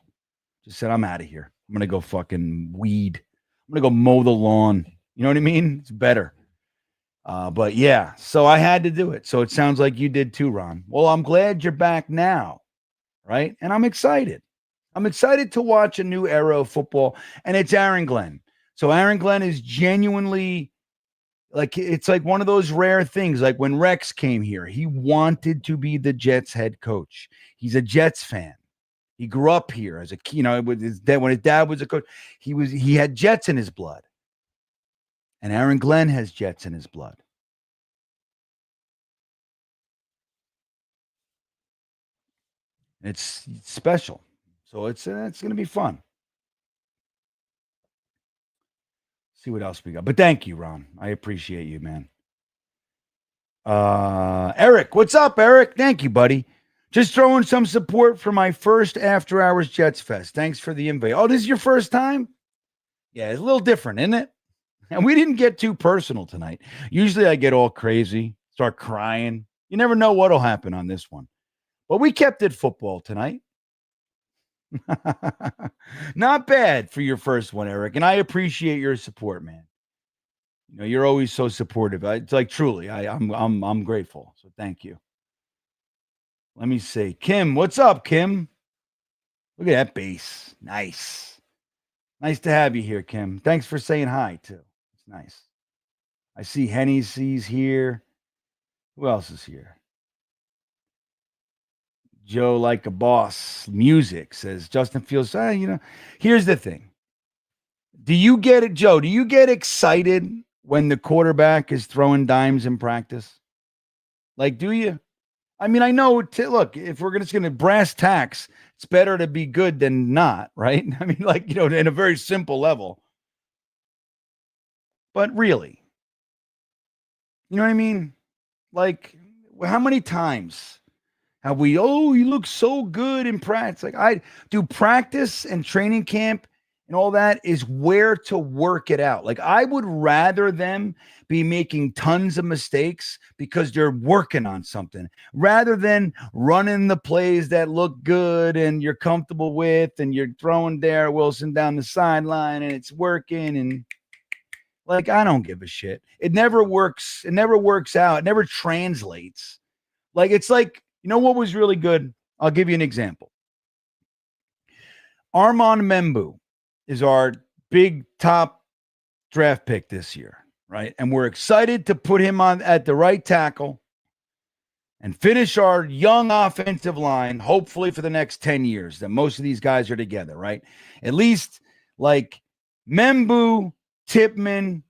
Just said, I'm out of here. I'm going to go fucking weed. I'm going to go mow the lawn. You know what I mean? It's better. But yeah, so I had to do it. So it sounds like you did too, Ron. Well, I'm glad you're back now, right? And I'm excited. I'm excited to watch a new era of football, and it's Aaron Glenn. So Aaron Glenn is genuinely, it's like one of those rare things. Like when Rex came here, he wanted to be the Jets head coach. He's a Jets fan. He grew up here as with his dad. When his dad was a coach, he had Jets in his blood. And Aaron Glenn has Jets in his blood. It's special. So it's going to be fun. See what else we got. But thank you, Ron. I appreciate you, man. Eric, what's up, Eric? Thank you, buddy. Just throwing some support for my first After Hours Jets Fest. Thanks for the invite. Oh, this is your first time? Yeah, it's a little different, isn't it? And we didn't get too personal tonight. Usually I get all crazy, start crying. You never know what'll happen on this one. But we kept it football tonight. Not bad for your first one, Eric. And I appreciate your support, man. You're always so supportive. It's truly, I'm grateful. So thank you. Let me see. Kim, what's up, Kim? Look at that bass. Nice. Nice to have you here, Kim. Thanks for saying hi, too. It's nice. I see Hennessy's here. Who else is here? Joe Like a Boss Music says, Justin feels, here's the thing. Do you get it, Joe? Do you get excited when the quarterback is throwing dimes in practice? Like, do you? I mean, I know, look, if we're just going to brass tacks, it's better to be good than not, right? I mean, like, in a very simple level. But really, you know what I mean? Like, how many times have we, you look so good in practice? Like, I do practice and training camp and all that is where to work it out. Like, I would rather them be making tons of mistakes because they're working on something rather than running the plays that look good and you're comfortable with and you're throwing Garrett Wilson down the sideline and it's working. And like, I don't give a shit. It never works. It never works out. It never translates. Like, it's like, what was really good? I'll give you an example. Armand Membu is our big top draft pick this year, right? And we're excited to put him on at the right tackle and finish our young offensive line, hopefully for the next 10 years that most of these guys are together, right? At least like Membu, Tipman,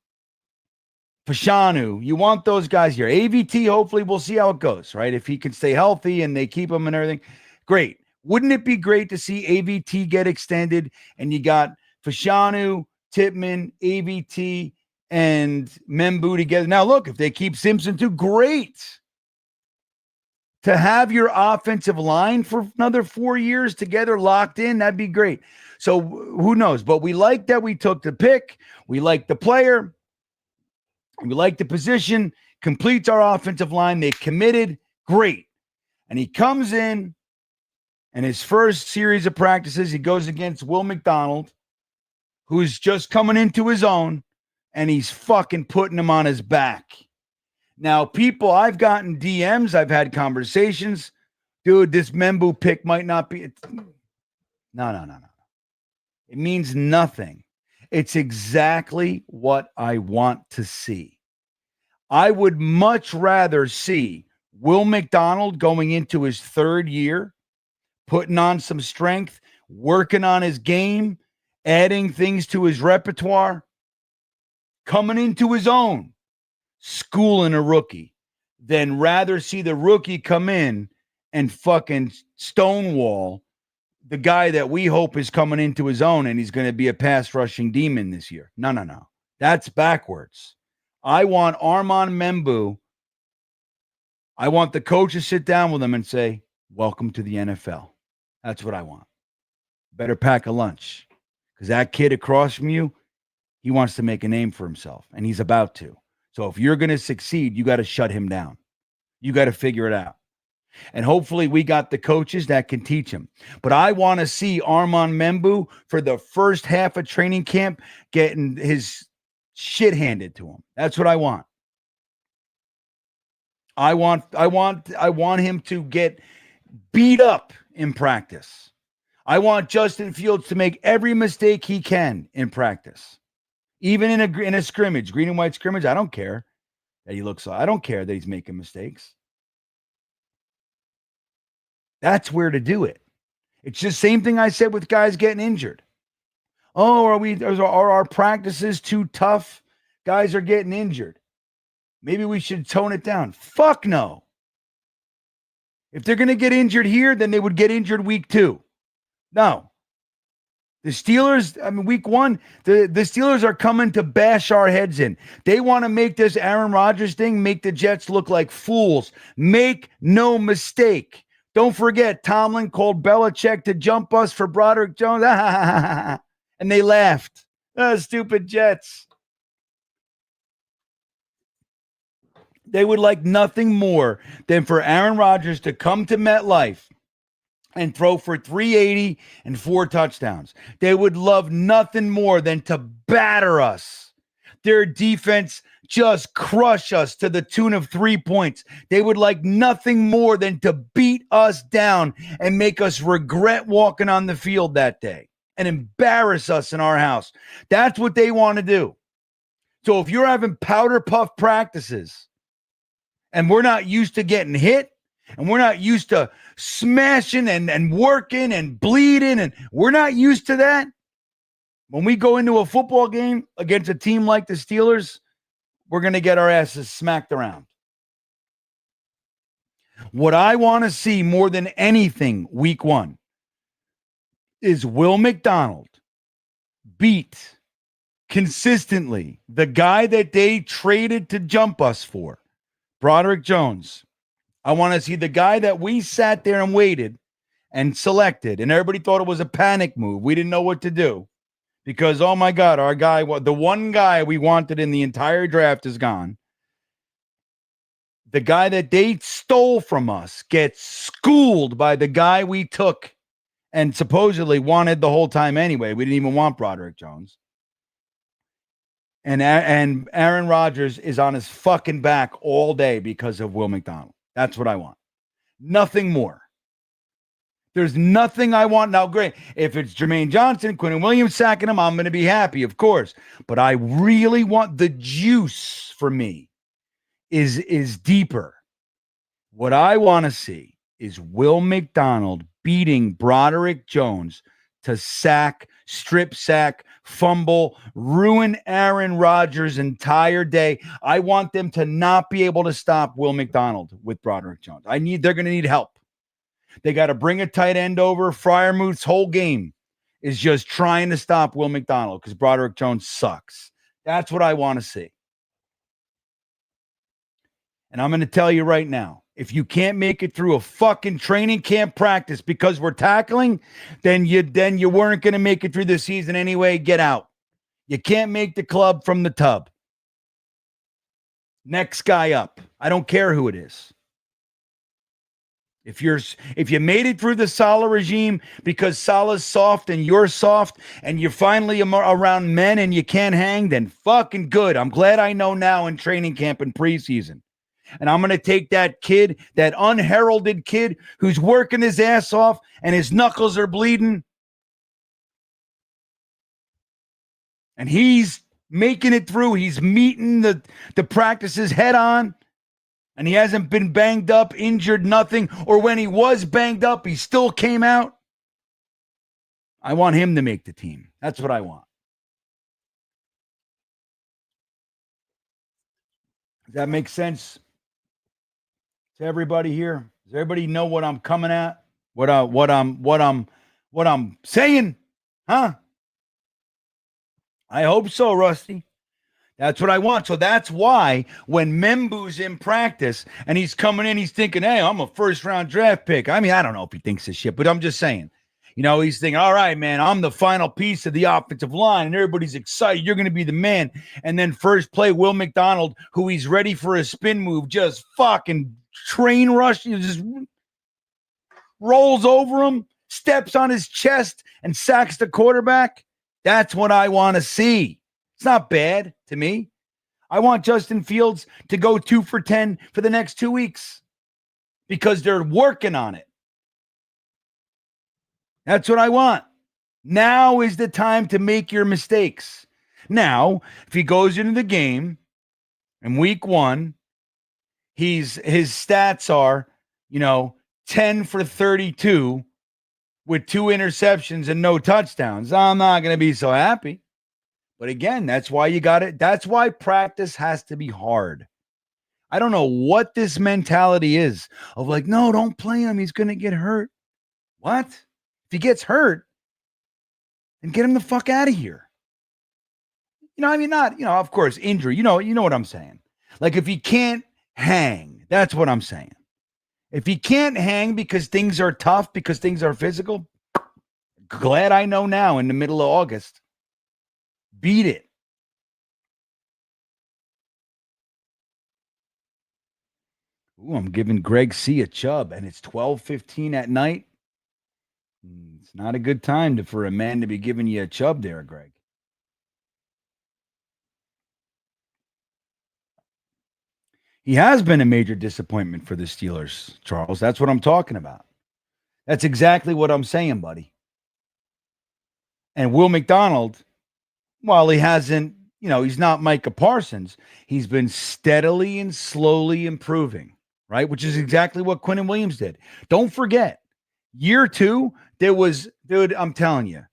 Fashanu, you want those guys here. AVT, hopefully we'll see how it goes, right? If he can stay healthy and they keep him and everything, great. Wouldn't it be great to see AVT get extended and you got Fashanu, Tipman, AVT, and Membu together? Now, look, if they keep Simpson too, great. To have your offensive line for another 4 years together locked in, that'd be great. So who knows? But we like that we took the pick. We like the player. We like the position. Completes our offensive line. They committed. Great. And he comes in, and his first series of practices, he goes against Will McDonald, who's just coming into his own, and he's fucking putting him on his back. Now, people, I've gotten DMs. I've had conversations. Dude, this Membu pick might not be. No. It means nothing. It's exactly what I want to see. I would much rather see Will McDonald going into his third year, putting on some strength, working on his game, adding things to his repertoire, coming into his own, schooling a rookie, than rather see the rookie come in and fucking stonewall the guy that we hope is coming into his own and he's going to be a pass rushing demon this year. No. That's backwards. I want Armand Membu. I want the coach to sit down with him and say, welcome to the NFL. That's what I want. Better pack a lunch because that kid across from you, he wants to make a name for himself and he's about to. So if you're going to succeed, you got to shut him down. You got to figure it out. And hopefully we got the coaches that can teach him. But I want to see Armand Membu for the first half of training camp getting his shit handed to him. That's what I want. I want him to get beat up in practice. I want Justin Fields to make every mistake he can in practice. Even in a scrimmage, green and white scrimmage, I don't care that he looks. I don't care that he's making mistakes. That's where to do it. It's the same thing I said with guys getting injured. Oh, are our practices too tough? Guys are getting injured. Maybe we should tone it down. Fuck no. If they're going to get injured here, then they would get injured week 2. No. The Steelers, week 1, the Steelers are coming to bash our heads in. They want to make this Aaron Rodgers thing, make the Jets look like fools. Make no mistake. Don't forget, Tomlin called Belichick to jump us for Broderick Jones. And they laughed. Stupid Jets. They would like nothing more than for Aaron Rodgers to come to MetLife and throw for 380 and 4 touchdowns. They would love nothing more than to batter us. Their defense just crush us to the tune of 3 points. They would like nothing more than to beat us down and make us regret walking on the field that day and embarrass us in our house. That's what they want to do. So if you're having powder puff practices and we're not used to getting hit and we're not used to smashing and working and bleeding and we're not used to that, when we go into a football game against a team like the Steelers, we're going to get our asses smacked around. What I want to see more than anything week 1 is Will McDonald beat consistently the guy that they traded to jump us for, Broderick Jones. I want to see the guy that we sat there and waited and selected, and everybody thought it was a panic move. We didn't know what to do because, oh my God, our guy, the one guy we wanted in the entire draft is gone. The guy that they stole from us gets schooled by the guy we took and supposedly wanted the whole time anyway. We didn't even want Broderick Jones. And Aaron Rodgers is on his fucking back all day because of Will McDonald. That's what I want. Nothing more. There's nothing I want. Now, great. If it's Jermaine Johnson, Quinnen Williams sacking him, I'm going to be happy, of course. But I really want the juice for me is deeper. What I want to see is Will McDonald beating Broderick Jones to sack, strip sack, fumble, ruin Aaron Rodgers' entire day. I want them to not be able to stop Will McDonald with Broderick Jones. They're going to need help. They got to bring a tight end over. Freiermuth's whole game is just trying to stop Will McDonald because Broderick Jones sucks. That's what I want to see. And I'm going to tell you right now, if you can't make it through a fucking training camp practice because we're tackling, then you weren't going to make it through the season anyway. Get out. You can't make the club from the tub. Next guy up. I don't care who it is. If you made it through the Saleh regime because Saleh's soft and you're soft and you're finally around men and you can't hang, then fucking good. I'm glad I know now in training camp and preseason. And I'm going to take that kid, that unheralded kid who's working his ass off and his knuckles are bleeding. And he's making it through. He's meeting the practices head on. And he hasn't been banged up, injured, nothing. Or when he was banged up, he still came out. I want him to make the team. That's what I want. Does that make sense to everybody here? Does everybody know what I'm coming at? What I'm saying? Huh? I hope so, Rusty. That's what I want. So that's why when Membu's in practice and he's coming in, he's thinking, hey, I'm a first-round draft pick. I mean, I don't know if he thinks this shit, but I'm just saying. You know, he's thinking, all right, man, I'm the final piece of the offensive line, and everybody's excited. You're going to be the man. And then first play, Will McDonald, who he's ready for a spin move, just fucking train rush. He just rolls over him, steps on his chest, and sacks the quarterback. That's what I want to see. It's not bad to me. I want Justin Fields to go 2 for 10 for the next 2 weeks because they're working on it. That's what I want. Now is the time to make your mistakes. Now, if he goes into the game in week 1, his stats are, 10 for 32 with 2 interceptions and no touchdowns. I'm not going to be so happy. But again, that's why you got it. That's why practice has to be hard. I don't know what this mentality is of like, no, don't play him. He's going to get hurt. What? If he gets hurt, then get him the fuck out of here. Of course, injury. You know what I'm saying. Like if he can't hang, that's what I'm saying. If he can't hang because things are tough, because things are physical, glad I know now in the middle of August. Beat it. Ooh, I'm giving Greg C a chub, and it's 12:15 at night. It's not a good time for a man to be giving you a chub there, Greg. He has been a major disappointment for the Steelers, Charles. That's what I'm talking about. That's exactly what I'm saying, buddy. And Will McDonald, while he hasn't, he's not Micah Parsons, he's been steadily and slowly improving, right? Which is exactly what Quinnen Williams did. Don't forget, year 2, I'm telling you,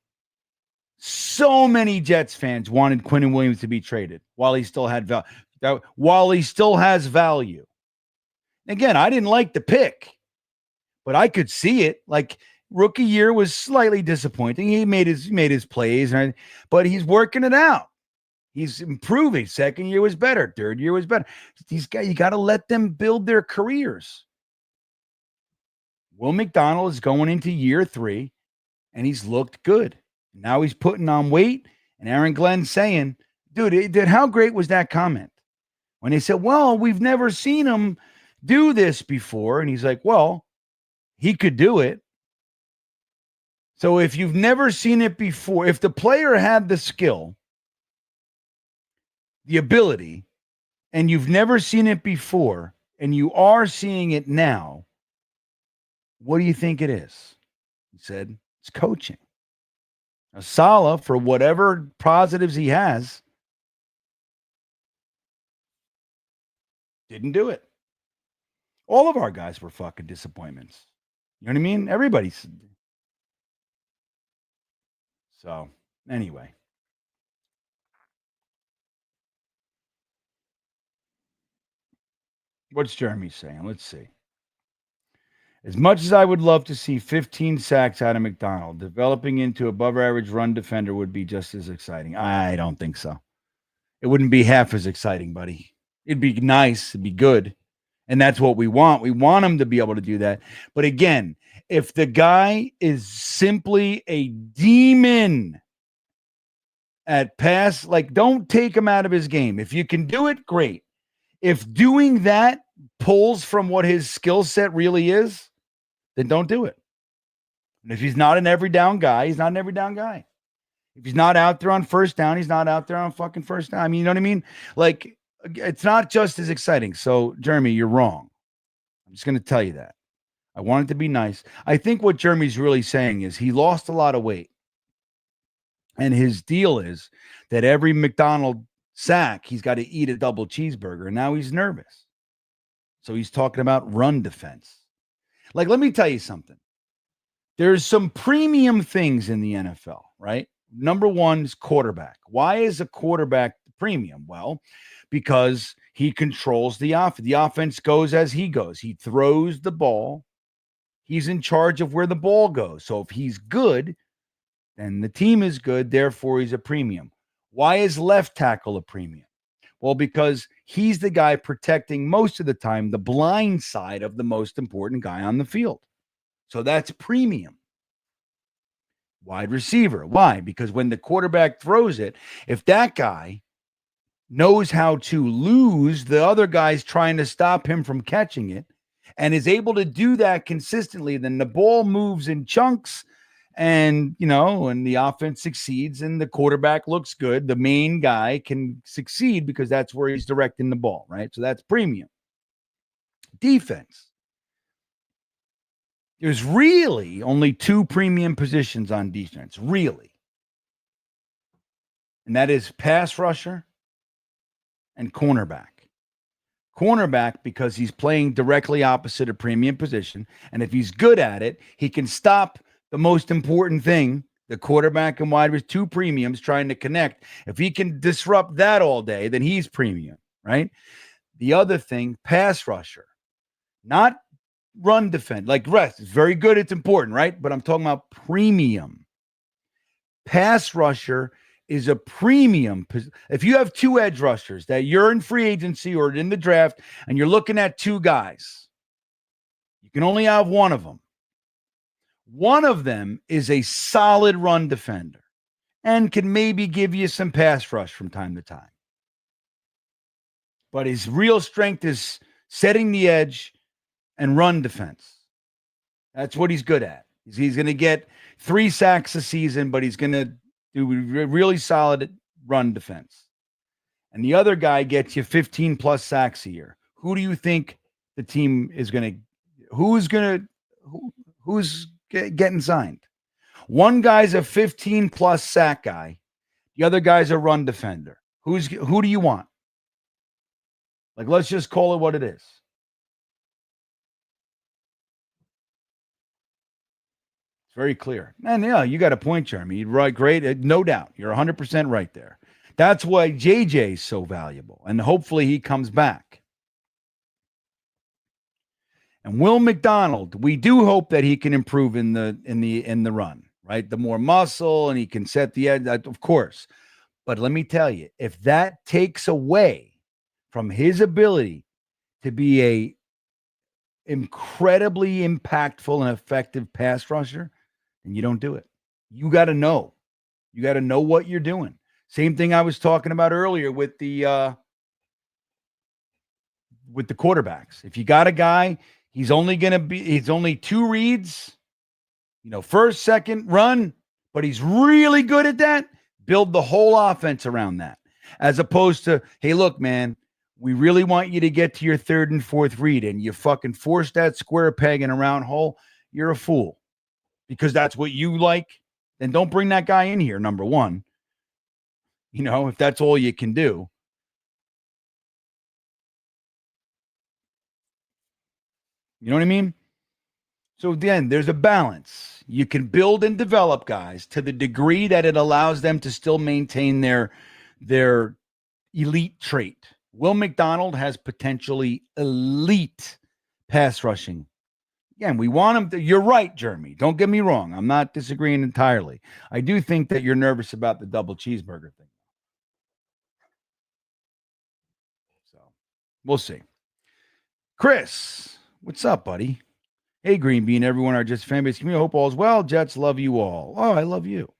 so many Jets fans wanted Quinnen Williams to be traded while he still had value. while he still has value. Again, I didn't like the pick, but I could see it. Like rookie year was slightly disappointing. He made his plays, but he's working it out. He's improving. Second year was better. Third year was better. These guys, you got to let them build their careers. Will McDonald is going into year 3, and he's looked good. Now he's putting on weight, and Aaron Glenn's saying, dude, how great was that comment? When they said, well, we've never seen him do this before. And he's like, well, he could do it. So if you've never seen it before, if the player had the skill, the ability, and you've never seen it before, and you are seeing it now, what do you think it is? He said, it's coaching. Now, Saleh, for whatever positives he has, didn't do it. All of our guys were fucking disappointments. You know what I mean? Everybody's. So, anyway. What's Jeremy saying? Let's see. As much as I would love to see 15 sacks out of McDonald, developing into above average run defender would be just as exciting. I don't think so. It wouldn't be half as exciting, buddy. It'd be nice. It'd be good. And that's what we want. We want him to be able to do that. But again, if the guy is simply a demon at pass, like don't take him out of his game. If you can do it, great. If doing that pulls from what his skill set really is, then don't do it. And if he's not an every down guy, he's not an every down guy. If he's not out there on first down, he's not out there on fucking first down. I mean, you know what I mean? Like, it's not just as exciting. So, Jeremy, you're wrong. I'm just going to tell you that. I want it to be nice. I think what Jeremy's really saying is he lost a lot of weight. And his deal is that every McDonald sack, he's got to eat a double cheeseburger. And now he's nervous. So he's talking about run defense. Like, let me tell you something. There's some premium things in the NFL, right? Number one is quarterback. Why is a quarterback premium? Well, because he controls the offense. The offense goes as he goes. He throws the ball. He's in charge of where the ball goes. So if he's good, then the team is good. Therefore, he's a premium. Why is left tackle a premium? Well, because he's the guy protecting most of the time the blind side of the most important guy on the field. So that's premium. Wide receiver. Why? Because when the quarterback throws it, if that guy knows how to lose the other guys trying to stop him from catching it and is able to do that consistently, then the ball moves in chunks and, you know, and the offense succeeds and the quarterback looks good. The main guy can succeed because that's where he's directing the ball, right? So that's premium. Defense. There's really only 2 premium positions on defense, really. And that is pass rusher and cornerback. Cornerback, because he's playing directly opposite a premium position. And if he's good at it, he can stop the most important thing, the quarterback and wide receiver, 2 premiums trying to connect. If he can disrupt that all day, then he's premium, right? The other thing, pass rusher, not run defense, like rest is very good. It's important, right? But I'm talking about premium. Pass rusher is a premium. If you have 2 edge rushers that you're in free agency or in the draft and you're looking at 2 guys, you can only have one of them. One of them is a solid run defender and can maybe give you some pass rush from time to time. But his real strength is setting the edge and run defense. That's what he's good at. He's going to get 3 sacks a season, but he's going to do really solid run defense. And the other guy gets you 15 plus sacks a year. Who do you think the team is going to, who's getting signed? One guy's a 15 plus sack guy. The other guy's a run defender. Who do you want? Like, let's just call it what it is. Very clear. And yeah, you got a point, Jeremy. Right, great. No doubt. You're 100% right there. That's why JJ is so valuable, and hopefully he comes back. And Will McDonald, we do hope that he can improve in the run, right? The more muscle and he can set the edge, of course. But let me tell you, if that takes away from his ability to be a incredibly impactful and effective pass rusher, then you don't do it. You got to know. You got to know what you're doing. Same thing I was talking about earlier with the quarterbacks. If you got a guy, he's only 2 reads, first, second, run, but he's really good at that. Build the whole offense around that. As opposed to, hey, look, man, we really want you to get to your 3rd and 4th read, and you fucking force that square peg in a round hole. You're a fool. Because that's what you like, then don't bring that guy in here, number one. If that's all you can do. You know what I mean? So then there's a balance. You can build and develop guys to the degree that it allows them to still maintain their elite trait. Will McDonald has potentially elite pass rushing. Again, we want him to. You're right, Jeremy. Don't get me wrong. I'm not disagreeing entirely. I do think that you're nervous about the double cheeseburger thing. So we'll see. Chris, what's up, buddy? Hey, GreenBean, everyone, our Jets fan base community. Hope all is well. Jets, love you all. Oh, I love you.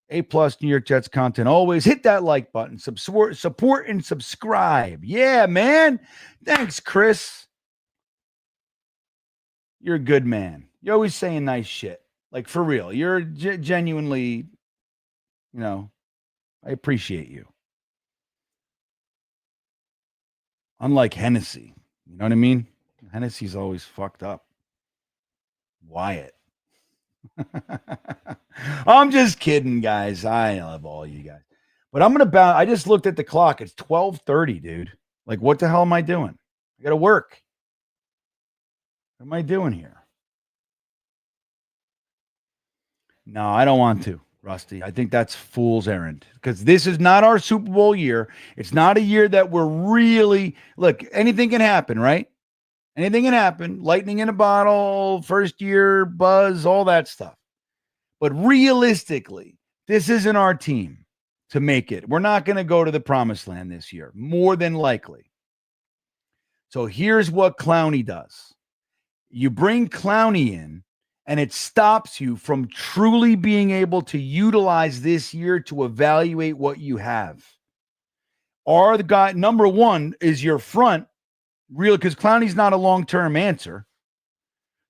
A+ New York Jets content. Always hit that like button. Support and subscribe. Yeah, man. Thanks, Chris. You're a good man. You're always saying nice shit. Like, for real. You're genuinely, I appreciate you. Unlike Hennessy. You know what I mean? Hennessy's always fucked up. Wyatt. I'm just kidding, guys. I love all you guys. But I'm going to bounce. I just looked at the clock. It's 12:30, dude. Like, what the hell am I doing? I got to work. What am I doing here? No, I don't want to, Rusty. I think that's fool's errand because this is not our Super Bowl year. It's not a year that we're really, look, anything can happen, right? Anything can happen. Lightning in a bottle, first year buzz, all that stuff. But realistically, this isn't our team to make it. We're not going to go to the promised land this year, more than likely. So here's what Clowney does. You bring Clowney in, and it stops you from truly being able to utilize this year to evaluate what you have. Or the guy, number one, is your front, real, because Clowney's not a long-term answer.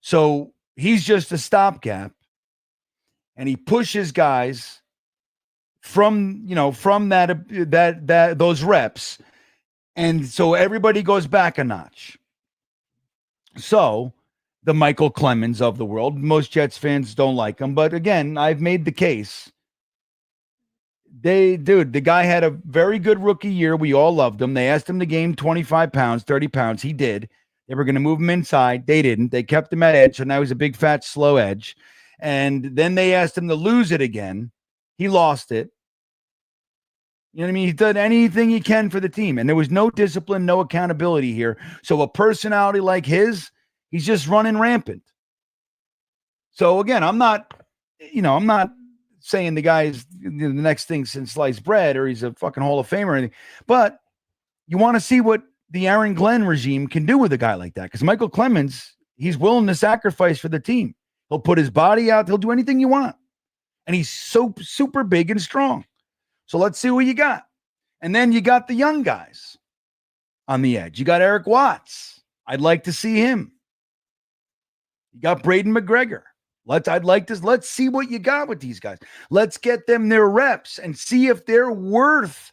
So he's just a stopgap. And he pushes guys from those reps. And so everybody goes back a notch. So the Michael Clemens of the world, most Jets fans don't like him. But again, I've made the case. The guy had a very good rookie year. We all loved him. They asked him to gain 25 pounds, 30 pounds. He did. They were going to move him inside. They didn't. They kept him at edge. So now he's a big, fat, slow edge. And then they asked him to lose it again. He lost it. You know what I mean? He's done anything he can for the team. And there was no discipline, no accountability here. So a personality like his, he's just running rampant. So again, I'm not saying the guy's the next thing since sliced bread or he's a fucking Hall of Famer or anything. But you want to see what the Aaron Glenn regime can do with a guy like that. Because Michael Clemens, he's willing to sacrifice for the team. He'll put his body out. He'll do anything you want. And he's so super big and strong. So let's see what you got. And then you got the young guys on the edge. You got Eric Watts. I'd like to see him. You got Braden McGregor. Let's see what you got with these guys. Let's get them their reps and see if they're worth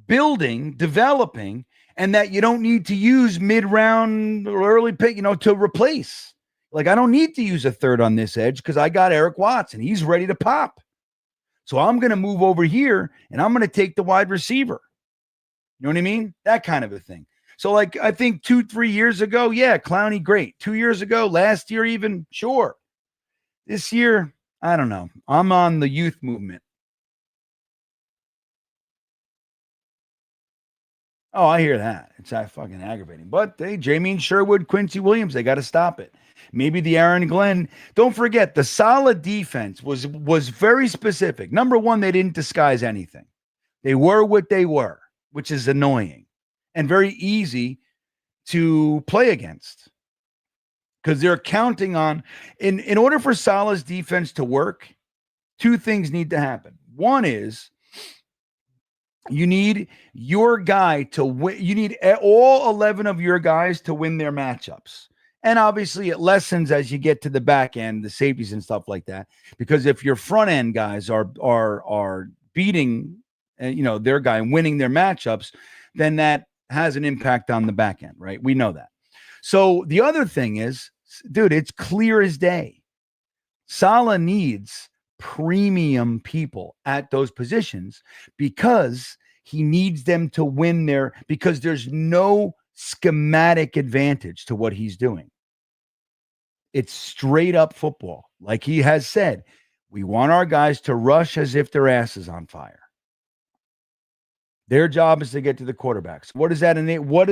building, developing, and that you don't need to use mid-round or early pick, to replace. Like, I don't need to use a third on this edge because I got Eric Watts and he's ready to pop. So I'm going to move over here and I'm going to take the wide receiver. You know what I mean? That kind of a thing. So, like, I think 2-3 years ago, yeah, Clowney, great. 2 years ago, last year even, sure. This year, I don't know. I'm on the youth movement. Oh, I hear that. It's that fucking aggravating. But they, Jamie Sherwood, Quincy Williams, they got to stop it. Maybe the Aaron Glenn. Don't forget, the solid defense was very specific. Number one, they didn't disguise anything. They were what they were, which is annoying and very easy to play against because they're counting on. In order for Salah's defense to work, two things need to happen. One is you need your guy to win. You need all 11 of your guys to win their matchups. And obviously it lessens as you get to the back end, the safeties and stuff like that. Because if your front end guys are beating, their guy and winning their matchups, then that has an impact on the back end, right? We know that. So the other thing is, dude, it's clear as day. Salah needs premium people at those positions because he needs them to win because there's no schematic advantage to what he's doing. It's straight up football. Like he has said, we want our guys to rush as if their ass is on fire. Their job is to get to the quarterbacks. What does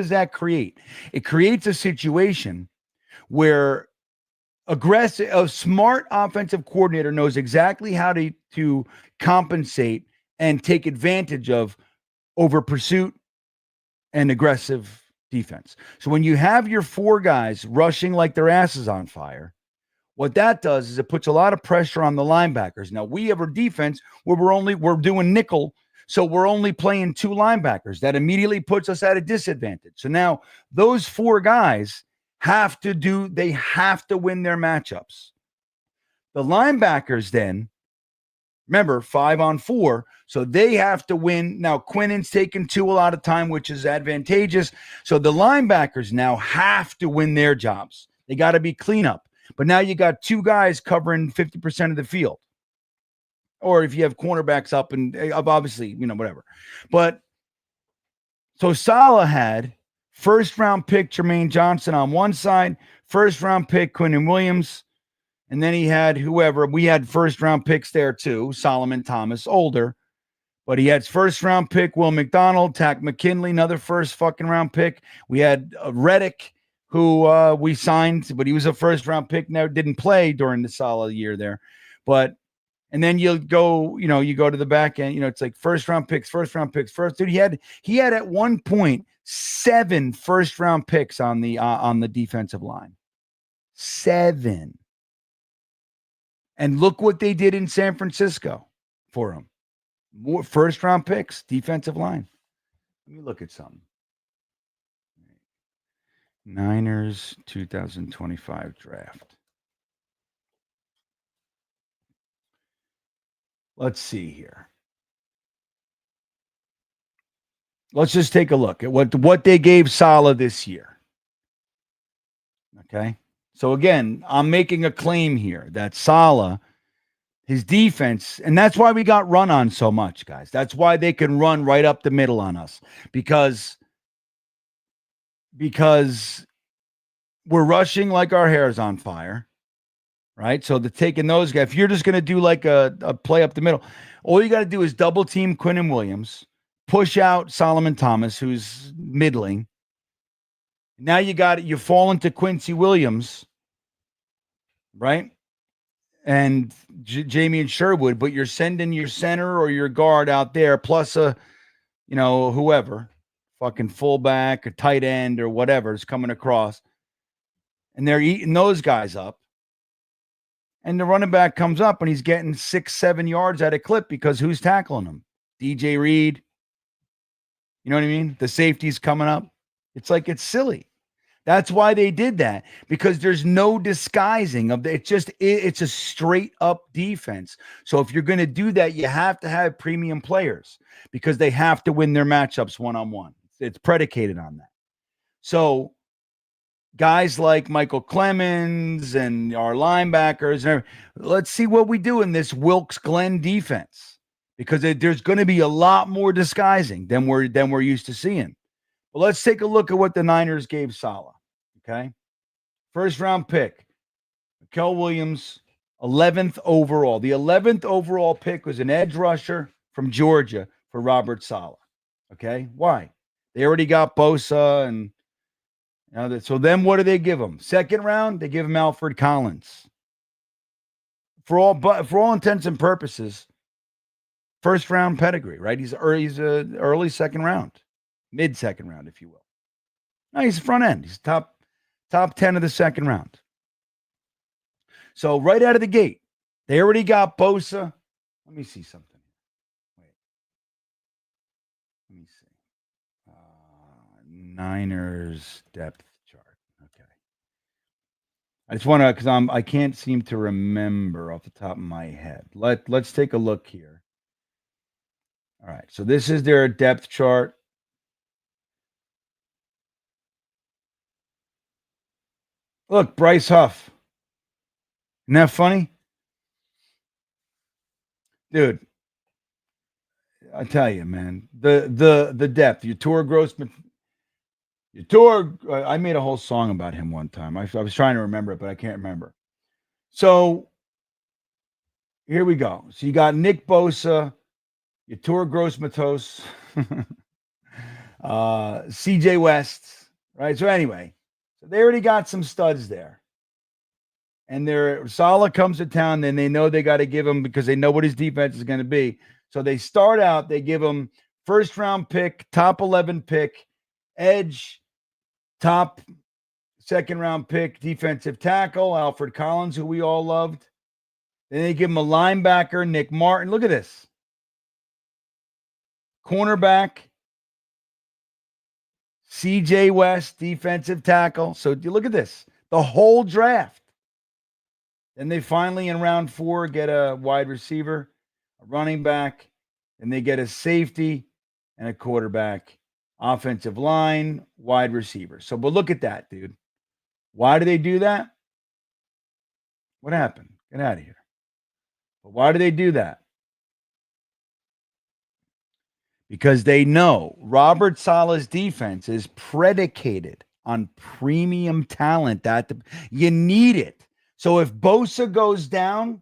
that create? It creates a situation where a smart offensive coordinator knows exactly how to compensate and take advantage of over pursuit and aggressive defense. So when you have your four guys rushing like their asses on fire, what that does is it puts a lot of pressure on the linebackers. Now we have a defense where we're doing nickel, so we're only playing two linebackers. That immediately puts us at a disadvantage. So now those four guys have to win their matchups. The linebackers then, remember, 5-on-4, so they have to win. Now, Quinnen's taking two a lot of time, which is advantageous. So the linebackers now have to win their jobs. They got to be cleanup. But now you got two guys covering 50% of the field. Or if you have cornerbacks up and obviously, whatever. But so Salah had first-round pick Jermaine Johnson on one side, first-round pick Quinnen Williams, and then he had whoever. We had first-round picks there too, Solomon Thomas, older. But he had first-round pick Will McDonald, Tack McKinley, another first fucking round pick. We had Reddick, who we signed, but he was a first-round pick, never didn't play during the Salah year there. And then you go to the back end, it's like first-round picks. Dude, he had at one point 7 first-round picks on the defensive line. 7. And look what they did in San Francisco for him. More first-round picks, defensive line. Let me look at something. Niners 2025 draft. Let's see here. Let's just take a look at what they gave Salah this year. Okay? So again, I'm making a claim here that Salah, his defense, and that's why we got run on so much, guys. That's why they can run right up the middle on us because we're rushing like our hair's on fire, right? So taking those guys, if you're just going to do like a play up the middle, all you got to do is double team Quinnen Williams, push out Solomon Thomas, who's middling. Now you fall into Quincy Williams, right? And Jamie and Sherwood, but you're sending your center or your guard out there, plus whoever, fucking fullback, a tight end or whatever is coming across. And they're eating those guys up. And the running back comes up and he's getting 6-7 yards at a clip because who's tackling him? DJ Reed. You know what I mean? The safety's coming up. It's like, it's silly. That's why they did that, because there's no disguising of it's a straight up defense. So if you're going to do that, you have to have premium players because they have to win their matchups one-on-one. It's predicated on that. So guys like Michael Clemens and our linebackers, and let's see what we do in this Wilkes-Glenn defense, because there's going to be a lot more disguising than we're used to seeing. Well, let's take a look at what the Niners gave Salah. Okay. First round pick, Mikael Williams, 11th overall. The 11th overall pick was an edge rusher from Georgia for Robert Saleh. Okay. Why? They already got Bosa, and so then what do they give him? Second round, they give him Alfred Collins. For all intents and purposes, first round pedigree, right? He's a early second round, mid second round, if you will. No, he's front end. He's top 10 of the second round. So right out of the gate, they already got Bosa. Let me see something. Wait. Let me see. Niners depth chart. Okay. I just want to, because I can't seem to remember off the top of my head. Let's take a look here. All right. So this is their depth chart. Look, Bryce Huff. Isn't that funny? Dude, I tell you, man, the depth, Yator Grossman. I made a whole song about him one time. I was trying to remember it, but I can't remember. So here we go. So you got Nick Bosa, Yator Gross-Matos, CJ West, right? So anyway, so they already got some studs there. And Saleh comes to town, then they know they got to give him, because they know what his defense is going to be. So they start out, they give him first round pick, top 11 pick, edge, top second round pick, defensive tackle, Alfred Collins, who we all loved. Then they give him a linebacker, Nick Martin. Look at this. Cornerback, CJ West, defensive tackle. So look at this. The whole draft. Then they finally, in round 4, get a wide receiver, a running back, and they get a safety and a quarterback, offensive line, wide receiver. So, but look at that, dude. Why do they do that? What happened? Get out of here. But why do they do that? Because they know Robert Saleh's defense is predicated on premium talent. You need it. So if Bosa goes down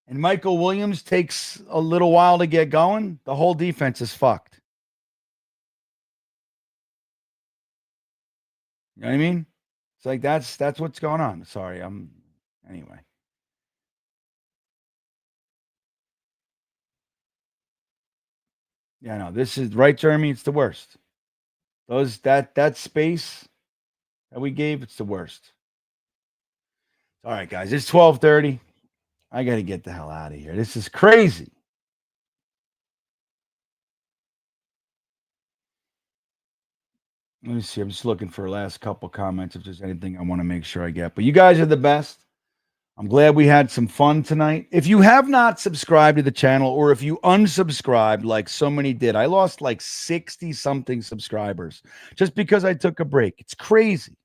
and Michael Williams takes a little while to get going, the whole defense is fucked. You know what I mean? It's like that's what's going on. Sorry, anyway. Yeah, no, this is right, Jeremy. It's the worst. That space that we gave, it's the worst. All right, guys, it's 12:30. I got to get the hell out of here. This is crazy. Let me see. I'm just looking for last couple comments if there's anything I want to make sure I get. But you guys are the best. I'm glad we had some fun tonight. If you have not subscribed to the channel, or if you unsubscribed like so many did, I lost like 60-something subscribers just because I took a break. It's crazy.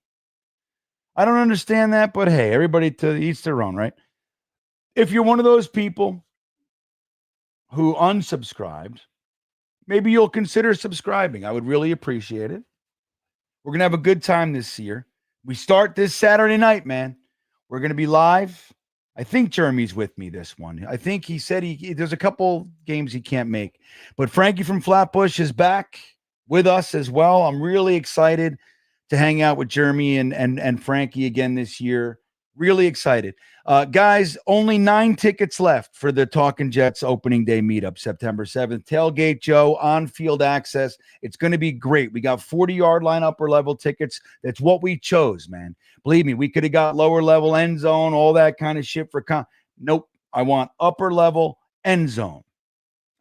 I don't understand that, but hey, everybody to each their own, right? If you're one of those people who unsubscribed, maybe you'll consider subscribing. I would really appreciate it. We're going to have a good time this year. We start this Saturday night, man. We're going to be live. I think Jeremy's with me this one. I think he said there's a couple games he can't make. But Frankie from Flatbush is back with us as well. I'm really excited to hang out with Jeremy and Frankie again this year. Really excited. Guys, only 9 tickets left for the Talking Jets opening day meetup, September 7th. Tailgate Joe, on-field access. It's going to be great. We got 40-yard line upper-level tickets. That's what we chose, man. Believe me, we could have got lower-level end zone, all that kind of shit for Nope. I want upper-level end zone.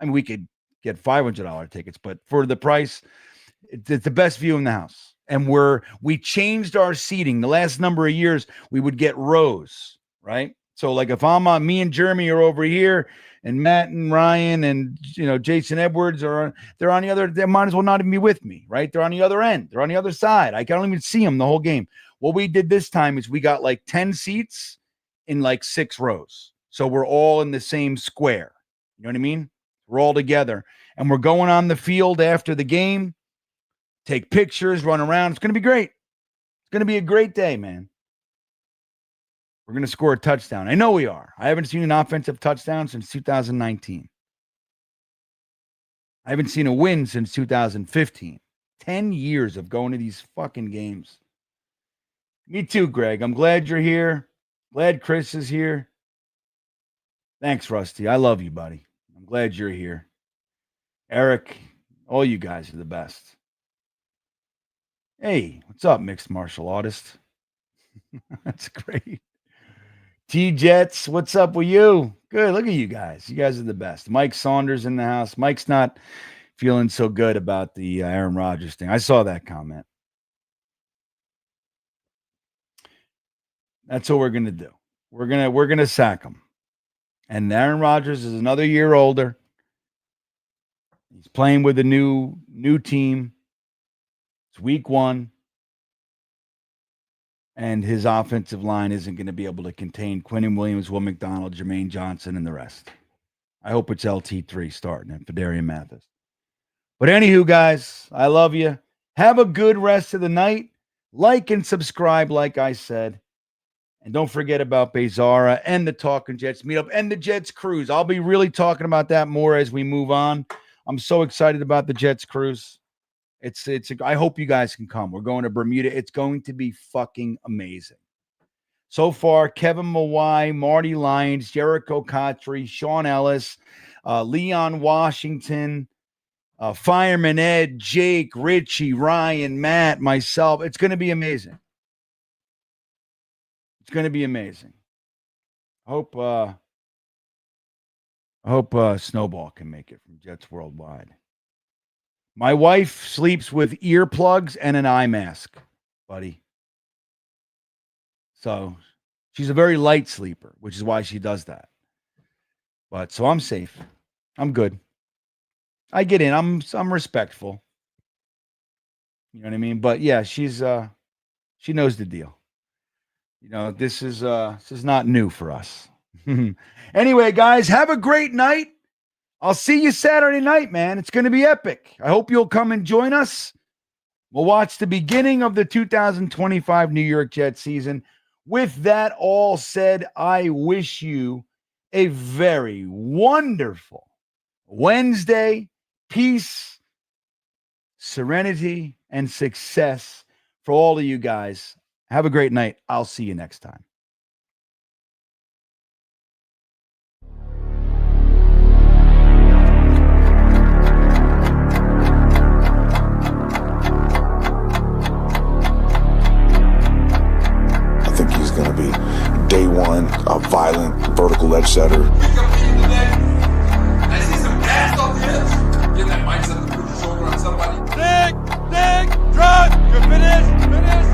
I mean, we could get $500 tickets, but for the price, it's the best view in the house. And we changed our seating. The last number of years, we would get rows, right? So like if me and Jeremy are over here, and Matt and Ryan and Jason Edwards they're on the other, they might as well not even be with me, right? They're on the other end. They're on the other side. I can't even see them the whole game. What we did this time is we got like 10 seats in like 6 rows. So we're all in the same square. You know what I mean? We're all together. And we're going on the field after the game. Take pictures, run around. It's going to be great. It's going to be a great day, man. We're going to score a touchdown. I know we are. I haven't seen an offensive touchdown since 2019. I haven't seen a win since 2015. 10 years of going to these fucking games. Me too, Greg. I'm glad you're here. Glad Chris is here. Thanks, Rusty. I love you, buddy. I'm glad you're here. Eric, all you guys are the best. Hey, what's up, mixed martial artist? That's great. T-Jets, what's up with you? Good. Look at you guys. You guys are the best. Mike Saunders in the house. Mike's not feeling so good about the Aaron Rodgers thing. I saw that comment. That's what we're gonna do. We're gonna sack him. And Aaron Rodgers is another year older. He's playing with a new team. It's week 1. And his offensive line isn't going to be able to contain Quinnen Williams, Will McDonald, Jermaine Johnson, and the rest. I hope it's LT3 starting and Fedarian Mathis. But anywho, guys, I love you. Have a good rest of the night. Like and subscribe, like I said. And don't forget about Bezara and the Talking Jets meetup and the Jets cruise. I'll be really talking about that more as we move on. I'm so excited about the Jets cruise. I hope you guys can come. We're going to Bermuda. It's going to be fucking amazing. So far, Kevin Mawai, Marty Lyons, Jericho Cotry, Sean Ellis, Leon Washington, Fireman Ed, Jake, Richie, Ryan, Matt, myself. It's going to be amazing. It's going to be amazing. I hope Snowball can make it from Jets Worldwide. My wife sleeps with earplugs and an eye mask, buddy. So she's a very light sleeper, which is why she does that. But so I'm safe. I'm good. I get in. I'm respectful. You know what I mean? But yeah, she knows the deal. You know, this is not new for us. Anyway, guys, have a great night. I'll see you Saturday night, man. It's going to be epic. I hope you'll come and join us. We'll watch the beginning of the 2025 New York Jets season. With that all said, I wish you a very wonderful Wednesday. Peace, serenity, and success for all of you guys. Have a great night. I'll see you next time. I think he's going to be day one, a violent vertical edge setter. We competing today. I see some gas on the edge. Get that mindset to put your shoulder on somebody. Dig, drop, you're finished.